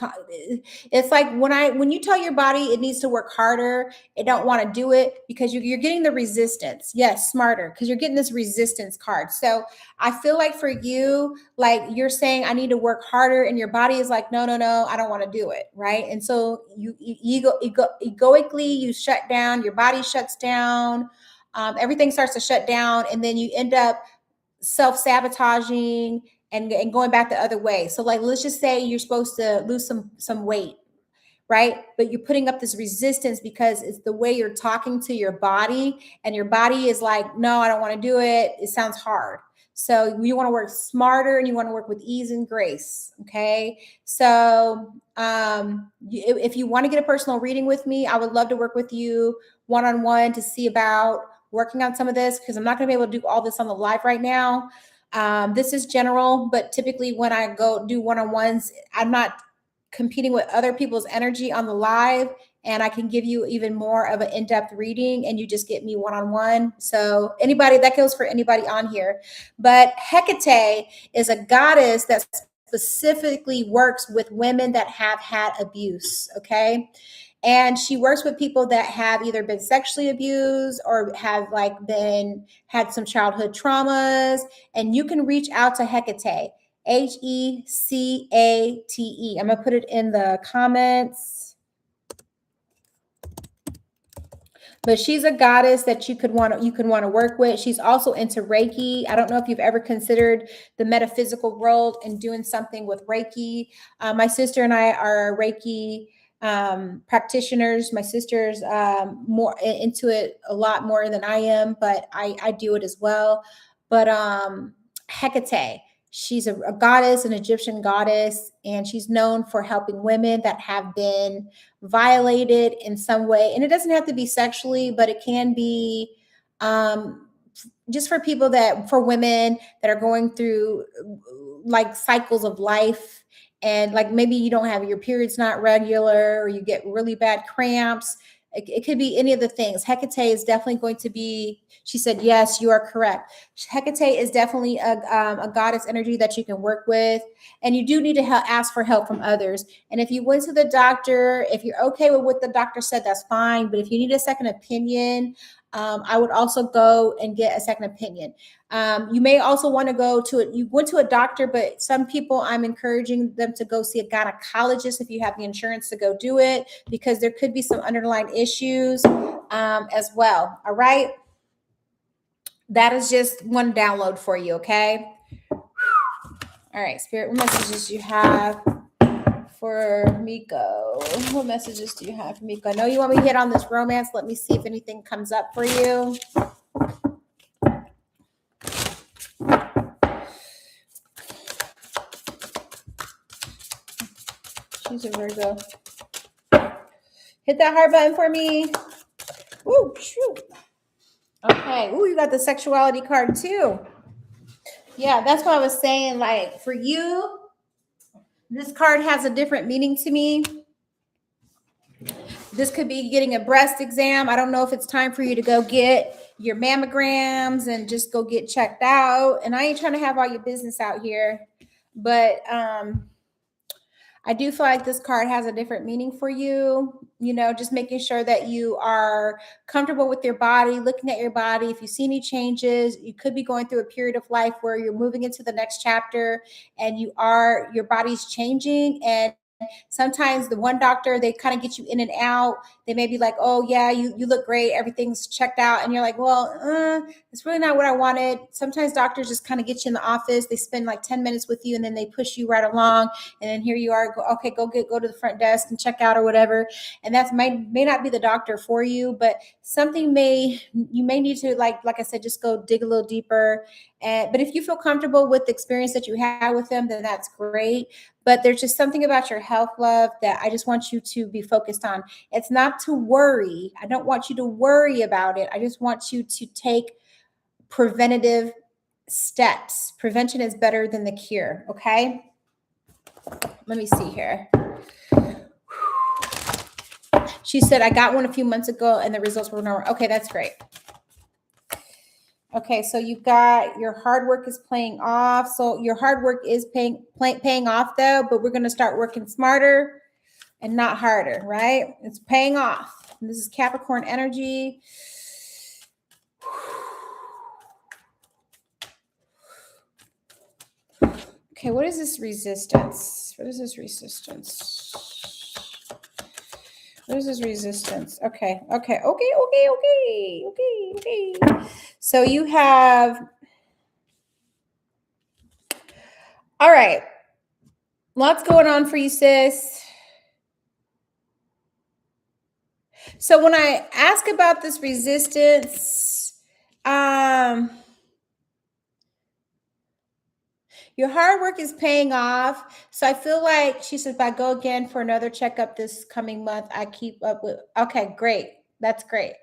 it's like when you tell your body it needs to work harder, it don't want to do it, because you're getting the resistance. Yes, smarter, because you're getting this resistance card. So I feel like for you, like you're saying I need to work harder, and your body is like, no, I don't want to do it, right? And so egoically you shut down, your body shuts down, everything starts to shut down, and then you end up self-sabotaging and going back the other way. So like, let's just say you're supposed to lose some weight, right? But you're putting up this resistance because it's the way you're talking to your body, and your body is like, no, I don't want to do it. It sounds hard. So you want to work smarter, and you want to work with ease and grace. Okay. So if you want to get a personal reading with me, I would love to work with you one-on-one to see about working on some of this, because I'm not going to be able to do all this on the live right now. This is general, but typically when I go do one-on-ones, I'm not competing with other people's energy on the live, and I can give you even more of an in-depth reading, and you just get me one-on-one. So that goes for anybody on here. But Hecate is a goddess that specifically works with women that have had abuse. Okay. And she works with people that have either been sexually abused or have had some childhood traumas. And you can reach out to Hecate, Hecate. I'm going to put it in the comments. But she's a goddess that you can want to work with. She's also into Reiki. I don't know if you've ever considered the metaphysical world and doing something with Reiki. My sister and I are Reiki practitioners. My sister's more into it a lot more than I am, but I do it as well. But Hecate, she's a goddess, an Egyptian goddess, and she's known for helping women that have been violated in some way. And it doesn't have to be sexually, but it can be just for women that are going through like cycles of life. And like maybe you don't have your periods not regular, or you get really bad cramps. It could be any of the things. Hecate is definitely going to be, she said, yes, you are correct. Hecate is definitely a goddess energy that you can work with. And you do need to ask for help from others. And if you went to the doctor, if you're okay with what the doctor said, that's fine. But if you need a second opinion, I would also go and get a second opinion. You may also want to you went to a doctor, but some people, I'm encouraging them to go see a gynecologist if you have the insurance to go do it, because there could be some underlying issues as well. All right. That is just one download for you. Okay. All right. Spirit, what messages do you have for Miko? What messages do you have for Miko? I know you want me to hit on this romance. Let me see if anything comes up for you. She's a Virgo. Hit that heart button for me. Ooh, shoot. Okay. Ooh, you got the sexuality card too. Yeah, that's what I was saying. Like for you, this card has a different meaning to me. This could be getting a breast exam. I don't know if it's time for you to go get your mammograms and just go get checked out. And I ain't trying to have all your business out here, but I do feel like this card has a different meaning for you. You know, just making sure that you are comfortable with your body, looking at your body. If you see any changes, you could be going through a period of life where you're moving into the next chapter and your body's changing. And sometimes the one doctor, they kind of get you in and out. They may be like, oh yeah, you look great, everything's checked out, and you're like, well, it's really not what I wanted. Sometimes doctors just kind of get you in the office, they spend like 10 minutes with you, and then they push you right along, and then here you are, go to the front desk and check out or whatever. And that may not be the doctor for you, but you may need to, like I said, just go dig a little deeper. But if you feel comfortable with the experience that you had with them, then that's great. But there's just something about your health, love, that I just want you to be focused on. It's not to worry. I don't want you to worry about it. I just want you to take preventative steps. Prevention is better than the cure, okay? Let me see here. She said, I got one a few months ago and the results were normal. Okay, that's great. Okay, so you got your hard work is paying off. So your hard work is paying off though, but we're going to start working smarter and not harder, right? It's paying off. And this is Capricorn energy. Okay, what is this resistance? What is this resistance? What is this resistance? Okay. So you have, all right, lots going on for you, sis. So when I ask about this resistance, your hard work is paying off. So I feel like, she says, if I go again for another checkup this coming month, I keep up with, okay, great. That's great.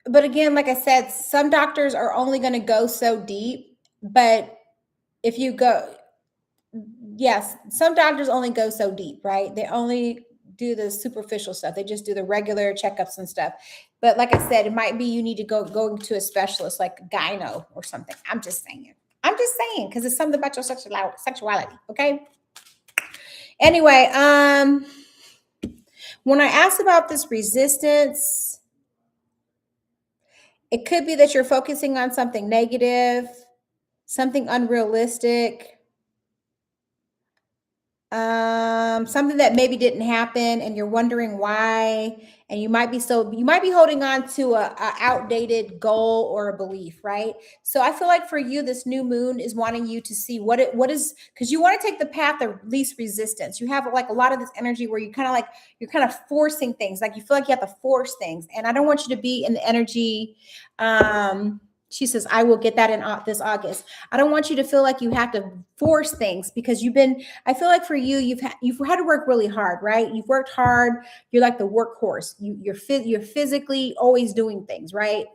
But again, like I said, some doctors are only going to go so deep, but if you go, yes, some doctors only go so deep, right? They only do the superficial stuff. They just do the regular checkups and stuff. But like I said, it might be you need to go to a specialist like gyno or something. I'm just saying, because it's something about your sexuality. Okay. Anyway, when I asked about this resistance, it could be that you're focusing on something negative, something unrealistic, something that maybe didn't happen and you're wondering why, and you might be holding on to a outdated goal or a belief, right? So I feel like for you, this new moon is wanting you to see what is, because you want to take the path of least resistance. You have like a lot of this energy where you're kind of forcing things, like you feel like you have to force things, and I don't want you to be in the energy. She says, I will get that in this August. I don't want you to feel like you have to force things, because I feel like for you, you've had to work really hard, right? You've worked hard. You're like the workhorse. You're physically always doing things, right?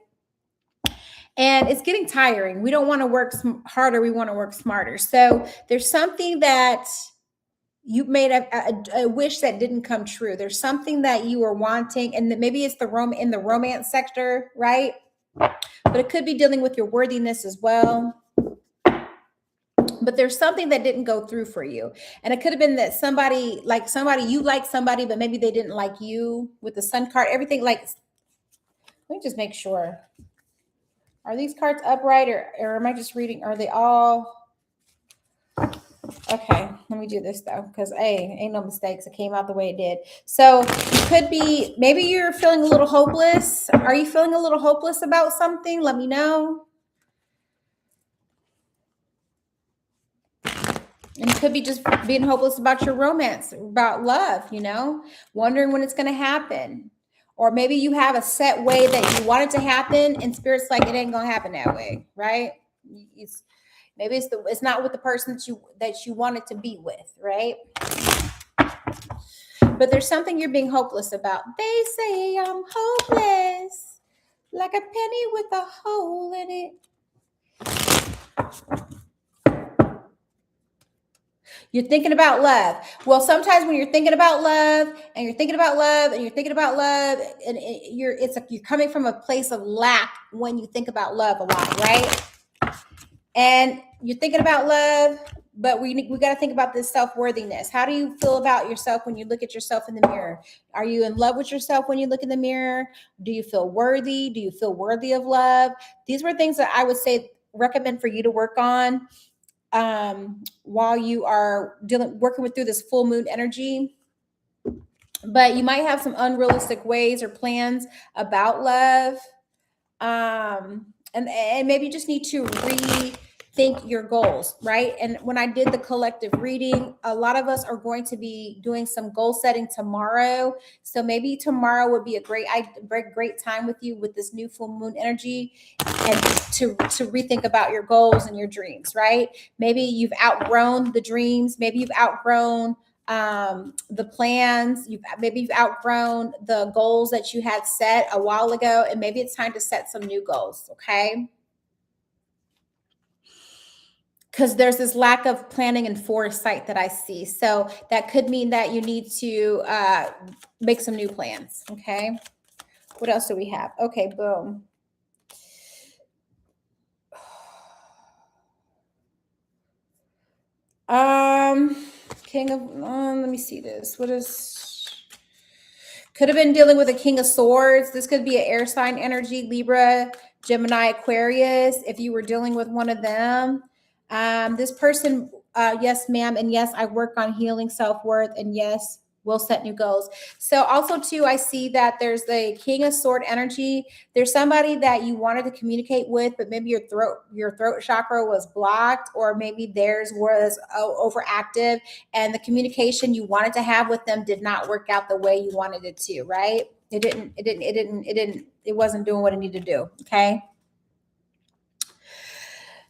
And it's getting tiring. We don't want to work harder. We want to work smarter. So there's something that you made a wish that didn't come true. There's something that you were wanting, and maybe it's in the romance sector, right? But it could be dealing with your worthiness as well. But there's something that didn't go through for you. And it could have been that you like somebody, but maybe they didn't like you with the sun card, everything. Like, let me just make sure. Are these cards upright or am I just reading? Are they all? Okay, let me do this though, because ain't no mistakes. It came out the way it did. So it could be, maybe you're feeling a little hopeless. Are you feeling a little hopeless about something? Let me know. And it could be just being hopeless about your romance, about love, wondering when it's going to happen. Or maybe you have a set way that you want it to happen, and Spirit's like, it ain't going to happen that way, right? Maybe it's not with the person that you want it to be with, right? But there's something you're being hopeless about. They say I'm hopeless, like a penny with a hole in it. You're thinking about love. Well, sometimes when you're thinking about love and you're thinking about love and you're thinking about love, and you're coming from a place of lack when you think about love a lot, right? And you're thinking about love, but we got to think about this self-worthiness. How do you feel about yourself when you look at yourself in the mirror? Are you in love with yourself when you look in the mirror? Do you feel worthy? Do you feel worthy of love? These were things that I would say recommend for you to work on while you are working with through this full moon energy. But you might have some unrealistic ways or plans about love. And maybe you just need to rethink your goals, right? And when I did the collective reading, a lot of us are going to be doing some goal setting tomorrow. So maybe tomorrow would be a great time with you with this new full moon energy, and to rethink about your goals and your dreams, right? Maybe you've outgrown the dreams. Maybe you've outgrown the plans. Maybe you've outgrown the goals that you had set a while ago, and maybe it's time to set some new goals. Okay, because there's this lack of planning and foresight that I see. So that could mean that you need to make some new plans. Okay, what else do we have? Okay, boom. King of, let me see this. What is, could have been dealing with a King of Swords. This could be an air sign energy, Libra, Gemini, Aquarius. If you were dealing with one of them, this person, yes, ma'am. And yes, I work on healing self-worth. And yes, we'll set new goals. So also too, I see that there's the King of Sword energy. There's somebody that you wanted to communicate with, but maybe your throat chakra was blocked, or maybe theirs was overactive, and the communication you wanted to have with them did not work out the way you wanted it to, right? It wasn't doing what it needed to do. Okay.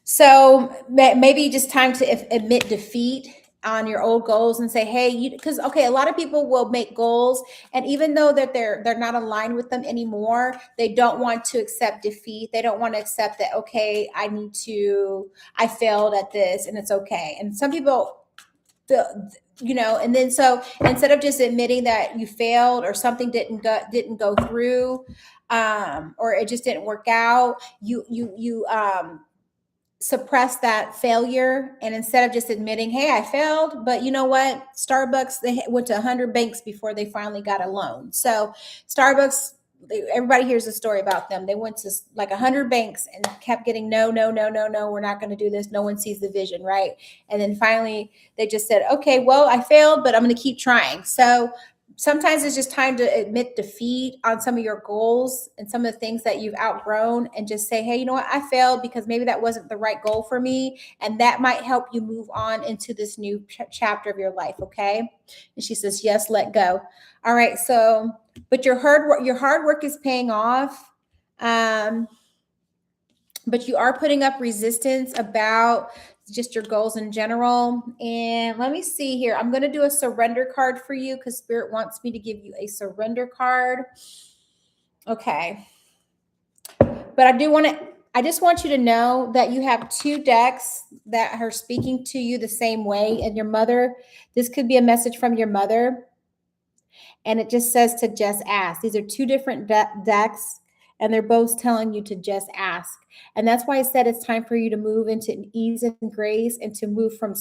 So maybe just time to admit defeat on your old goals and say, hey, because okay, a lot of people will make goals, and even though that they're not aligned with them anymore, they don't want to accept defeat. They don't want to accept that, okay, I failed at this, and it's okay. And some people, and then so instead of just admitting that you failed or something didn't go through, or it just didn't work out, you suppress that failure, and instead of just admitting, hey, I failed, but you know what, Starbucks, they went to 100 banks before they finally got a loan. So Starbucks, everybody hears a story about them. They went to like 100 banks and kept getting no, we're not going to do this, no one sees the vision, right? And then finally they just said, okay, well, I failed, but I'm going to keep trying. So sometimes it's just time to admit defeat on some of your goals and some of the things that you've outgrown, and just say, hey, you know what, I failed because maybe that wasn't the right goal for me. And that might help you move on into this new chapter of your life. Okay. And she says, yes, let go. All right. So, but your hard work is paying off. But you are putting up resistance about just your goals in general. And let me see here. I'm going to do a surrender card for you because Spirit wants me to give you a surrender card. Okay. But I just want you to know that you have two decks that are speaking to you the same way. And your mother, this could be a message from your mother. And it just says to just ask. These are two different decks, and they're both telling you to just ask. And that's why I said it's time for you to move into ease and grace, and to move from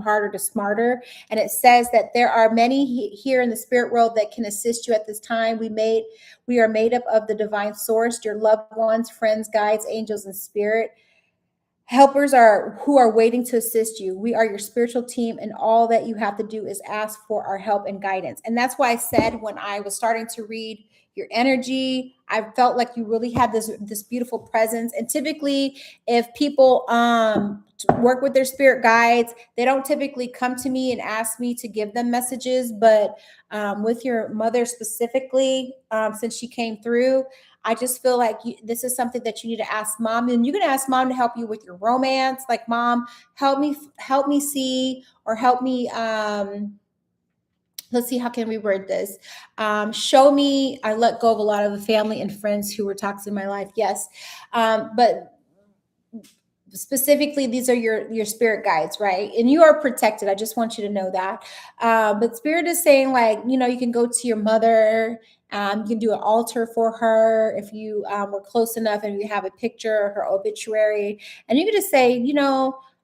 harder to smarter. And it says that there are many here in the spirit world that can assist you at this time. We are made up of the divine source, your loved ones, friends, guides, angels, and spirit. Helpers who are waiting to assist you. We are your spiritual team, and all that you have to do is ask for our help and guidance. And that's why I said, when I was starting to read your energy, I felt like you really had this beautiful presence. And typically, if people work with their spirit guides, they don't typically come to me and ask me to give them messages. But with your mother specifically, since she came through, I just feel like this is something that you need to ask mom, and you can ask mom to help you with your romance. Like, mom, help me see, or help me. Let's see, how can we word this? Show me. I let go of a lot of the family and friends who were toxic in my life. Yes, but specifically, these are your spirit guides, right? And you are protected. I just want you to know that. But Spirit is saying, like, you can go to your mother. You can do an altar for her if you were close enough, and you have a picture of her obituary, and you can just say,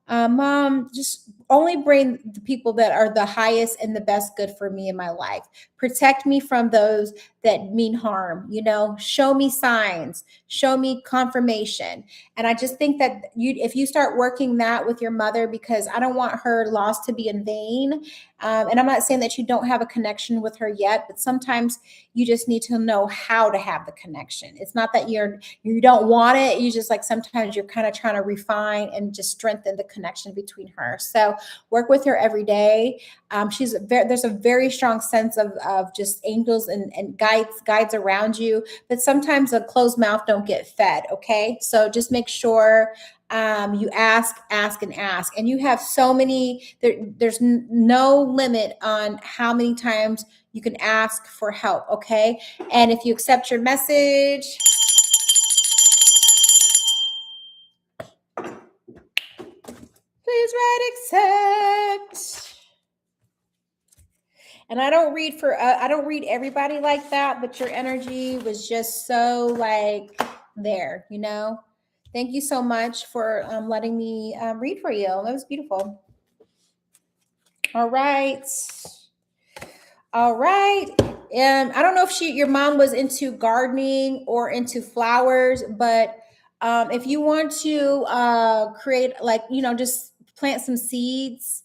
Mom, just only bring the people that are the highest and the best good for me in my life. Protect me from those that mean harm, show me signs, show me confirmation. And I just think that if you start working that with your mother, because I don't want her loss to be in vain. And I'm not saying that you don't have a connection with her yet, but sometimes you just need to know how to have the connection. It's not that you don't want it. You just, like, sometimes you're kind of trying to refine and just strengthen the connection between her. So work with her every day. There's a very strong sense of just angels and guides around you, but sometimes a closed mouth don't get fed. Okay. So just make sure you ask, and you have so many, there's no limit on how many times you can ask for help. Okay. And if you accept your message, please write accept. And I don't read everybody like that, but your energy was just so, like, there. Thank you so much for letting me read for you. That was beautiful. All right. I don't know if your mom was into gardening or into flowers, but if you want to create, like, just plant some seeds.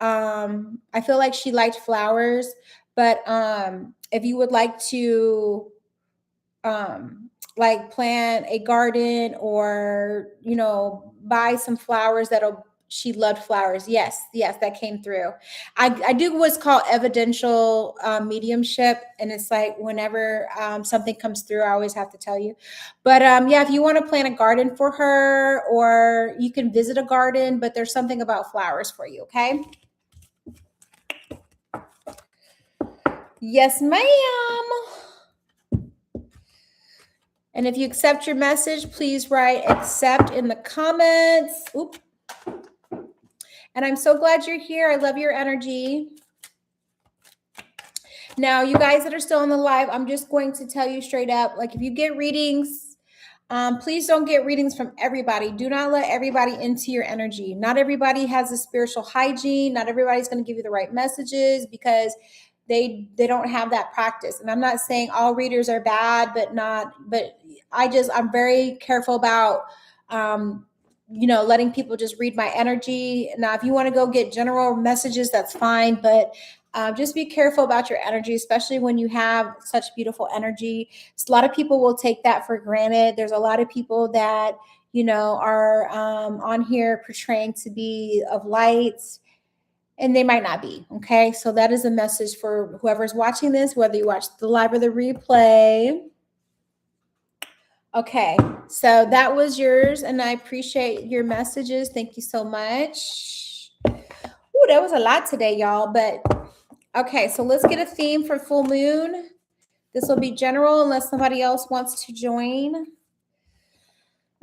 I feel like she liked flowers, but if you would like to like plant a garden, or buy some flowers, she loved flowers. Yes, that came through. I do what's called evidential mediumship, and it's like whenever something comes through, I always have to tell you. But yeah, if you want to plant a garden for her, or you can visit a garden, but there's something about flowers for you. Okay. Yes, ma'am. And if you accept your message, please write accept in the comments. Oop. And I'm so glad you're here. I love your energy. Now, you guys that are still on the live, I'm just going to tell you straight up, like, if you get readings, please don't get readings from everybody. Do not let everybody into your energy. Not everybody has a spiritual hygiene. Not everybody's going to give you the right messages, because they don't have that practice. And I'm not saying all readers are bad, but I'm very careful about letting people just read my energy. Now, if you want to go get general messages, that's fine, but just be careful about your energy, especially when you have such beautiful energy. So a lot of people will take that for granted. There's a lot of people that are on here portraying to be of light, and they might not be. Okay. So that is a message for whoever's watching this, whether you watch the live or the replay. Okay. So that was yours, and I appreciate your messages. Thank you so much. Ooh, that was a lot today, y'all. But okay. So let's get a theme for full moon. This will be general unless somebody else wants to join.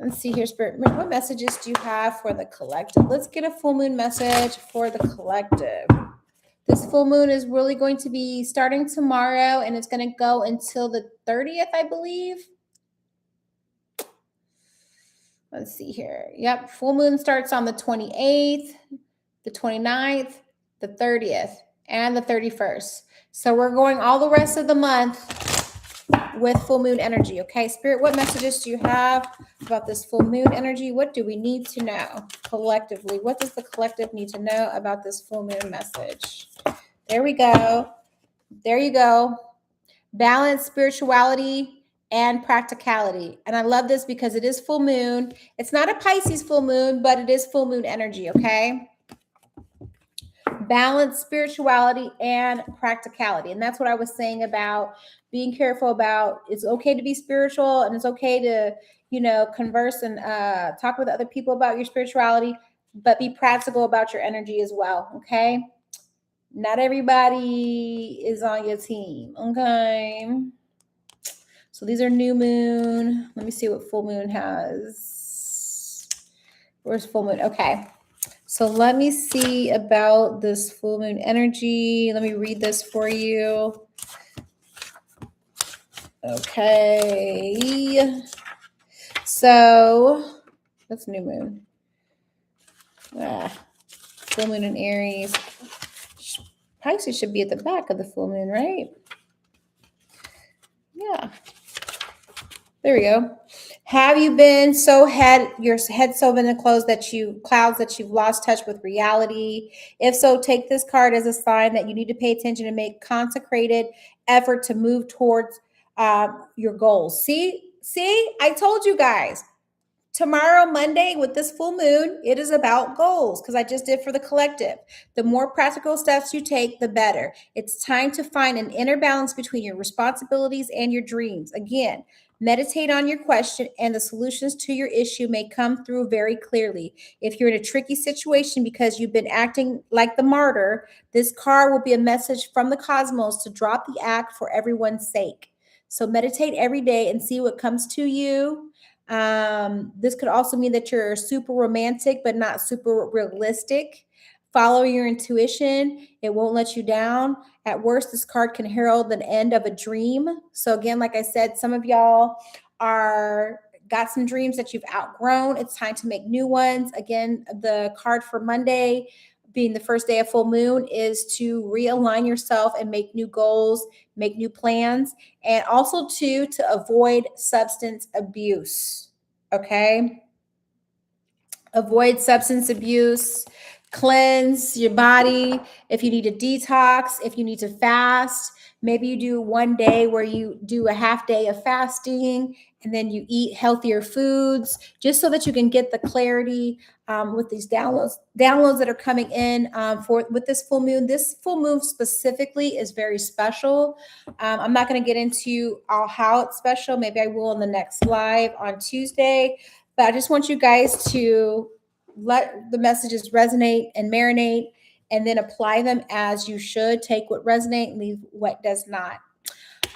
Let's see here, Spirit. What messages do you have for the collective? Let's get a full moon message for the collective. This full moon is really going to be starting tomorrow, and it's going to go until the 30th, I believe. Let's see here. Yep. Full moon starts on the 28th, the 29th, the 30th, and the 31st. So we're going all the rest of the month with full moon energy. Okay, Spirit, what messages do you have about this full moon energy? What do we need to know collectively? What does the collective need to know about this full moon message? There we go. There you go. Balance, spirituality, and practicality. And I love this because it is full moon. It's not a Pisces full moon, but it is full moon energy. Okay. Balance, spirituality, and practicality. And that's what I was saying about being careful about. It's okay to be spiritual, and it's okay to, converse and talk with other people about your spirituality, but be practical about your energy as well. Okay. Not everybody is on your team. Okay. So these are new moon. Let me see what full moon has. Where's full moon? Okay. So let me see about this full moon energy. Let me read this for you. Okay. So that's new moon. Full moon in Aries. Pisces should be at the back of the full moon, right? Yeah. There we go. Have you been your head so been in clouds that you've lost touch with reality? If so, take this card as a sign that you need to pay attention and make consecrated effort to move towards your goals. See, I told you guys. Tomorrow, Monday, with this full moon, it is about goals because I just did for the collective. The more practical steps you take, the better. It's time to find an inner balance between your responsibilities and your dreams. Again, meditate on your question, and the solutions to your issue may come through very clearly. If you're in a tricky situation because you've been acting like the martyr, this card will be a message from the cosmos to drop the act for everyone's sake. So meditate every day and see what comes to you. This could also mean that you're super romantic, but not super realistic. Follow your intuition. It won't let you down. At worst, this card can herald the end of a dream. So again, like I said, some of y'all are got some dreams that you've outgrown. It's time to make new ones. Again, the card for Monday, being the first day of full moon, is to realign yourself and make new goals, make new plans, and also to avoid substance abuse. Okay? Avoid substance abuse, cleanse your body. If you need to detox, if you need to fast, maybe you do one day where you do a half day of fasting and then you eat healthier foods, just so that you can get the clarity with these downloads that are coming in with this full moon. This full moon specifically is very special. I'm not going to get into how it's special. Maybe I will in the next live on Tuesday. But I just want you guys to let the messages resonate and marinate, and then apply them as you should. Take what resonates and leave what does not.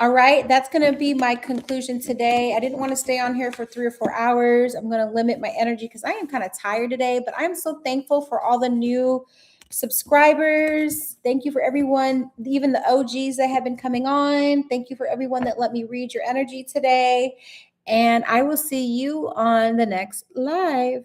All right, that's going to be my conclusion today. I didn't want to stay on here for 3 or 4 hours. I'm going to limit my energy because I am kind of tired today, but I'm so thankful for all the new subscribers. Thank you for everyone, even the OGs that have been coming on. Thank you for everyone that let me read your energy today. And I will see you on the next live.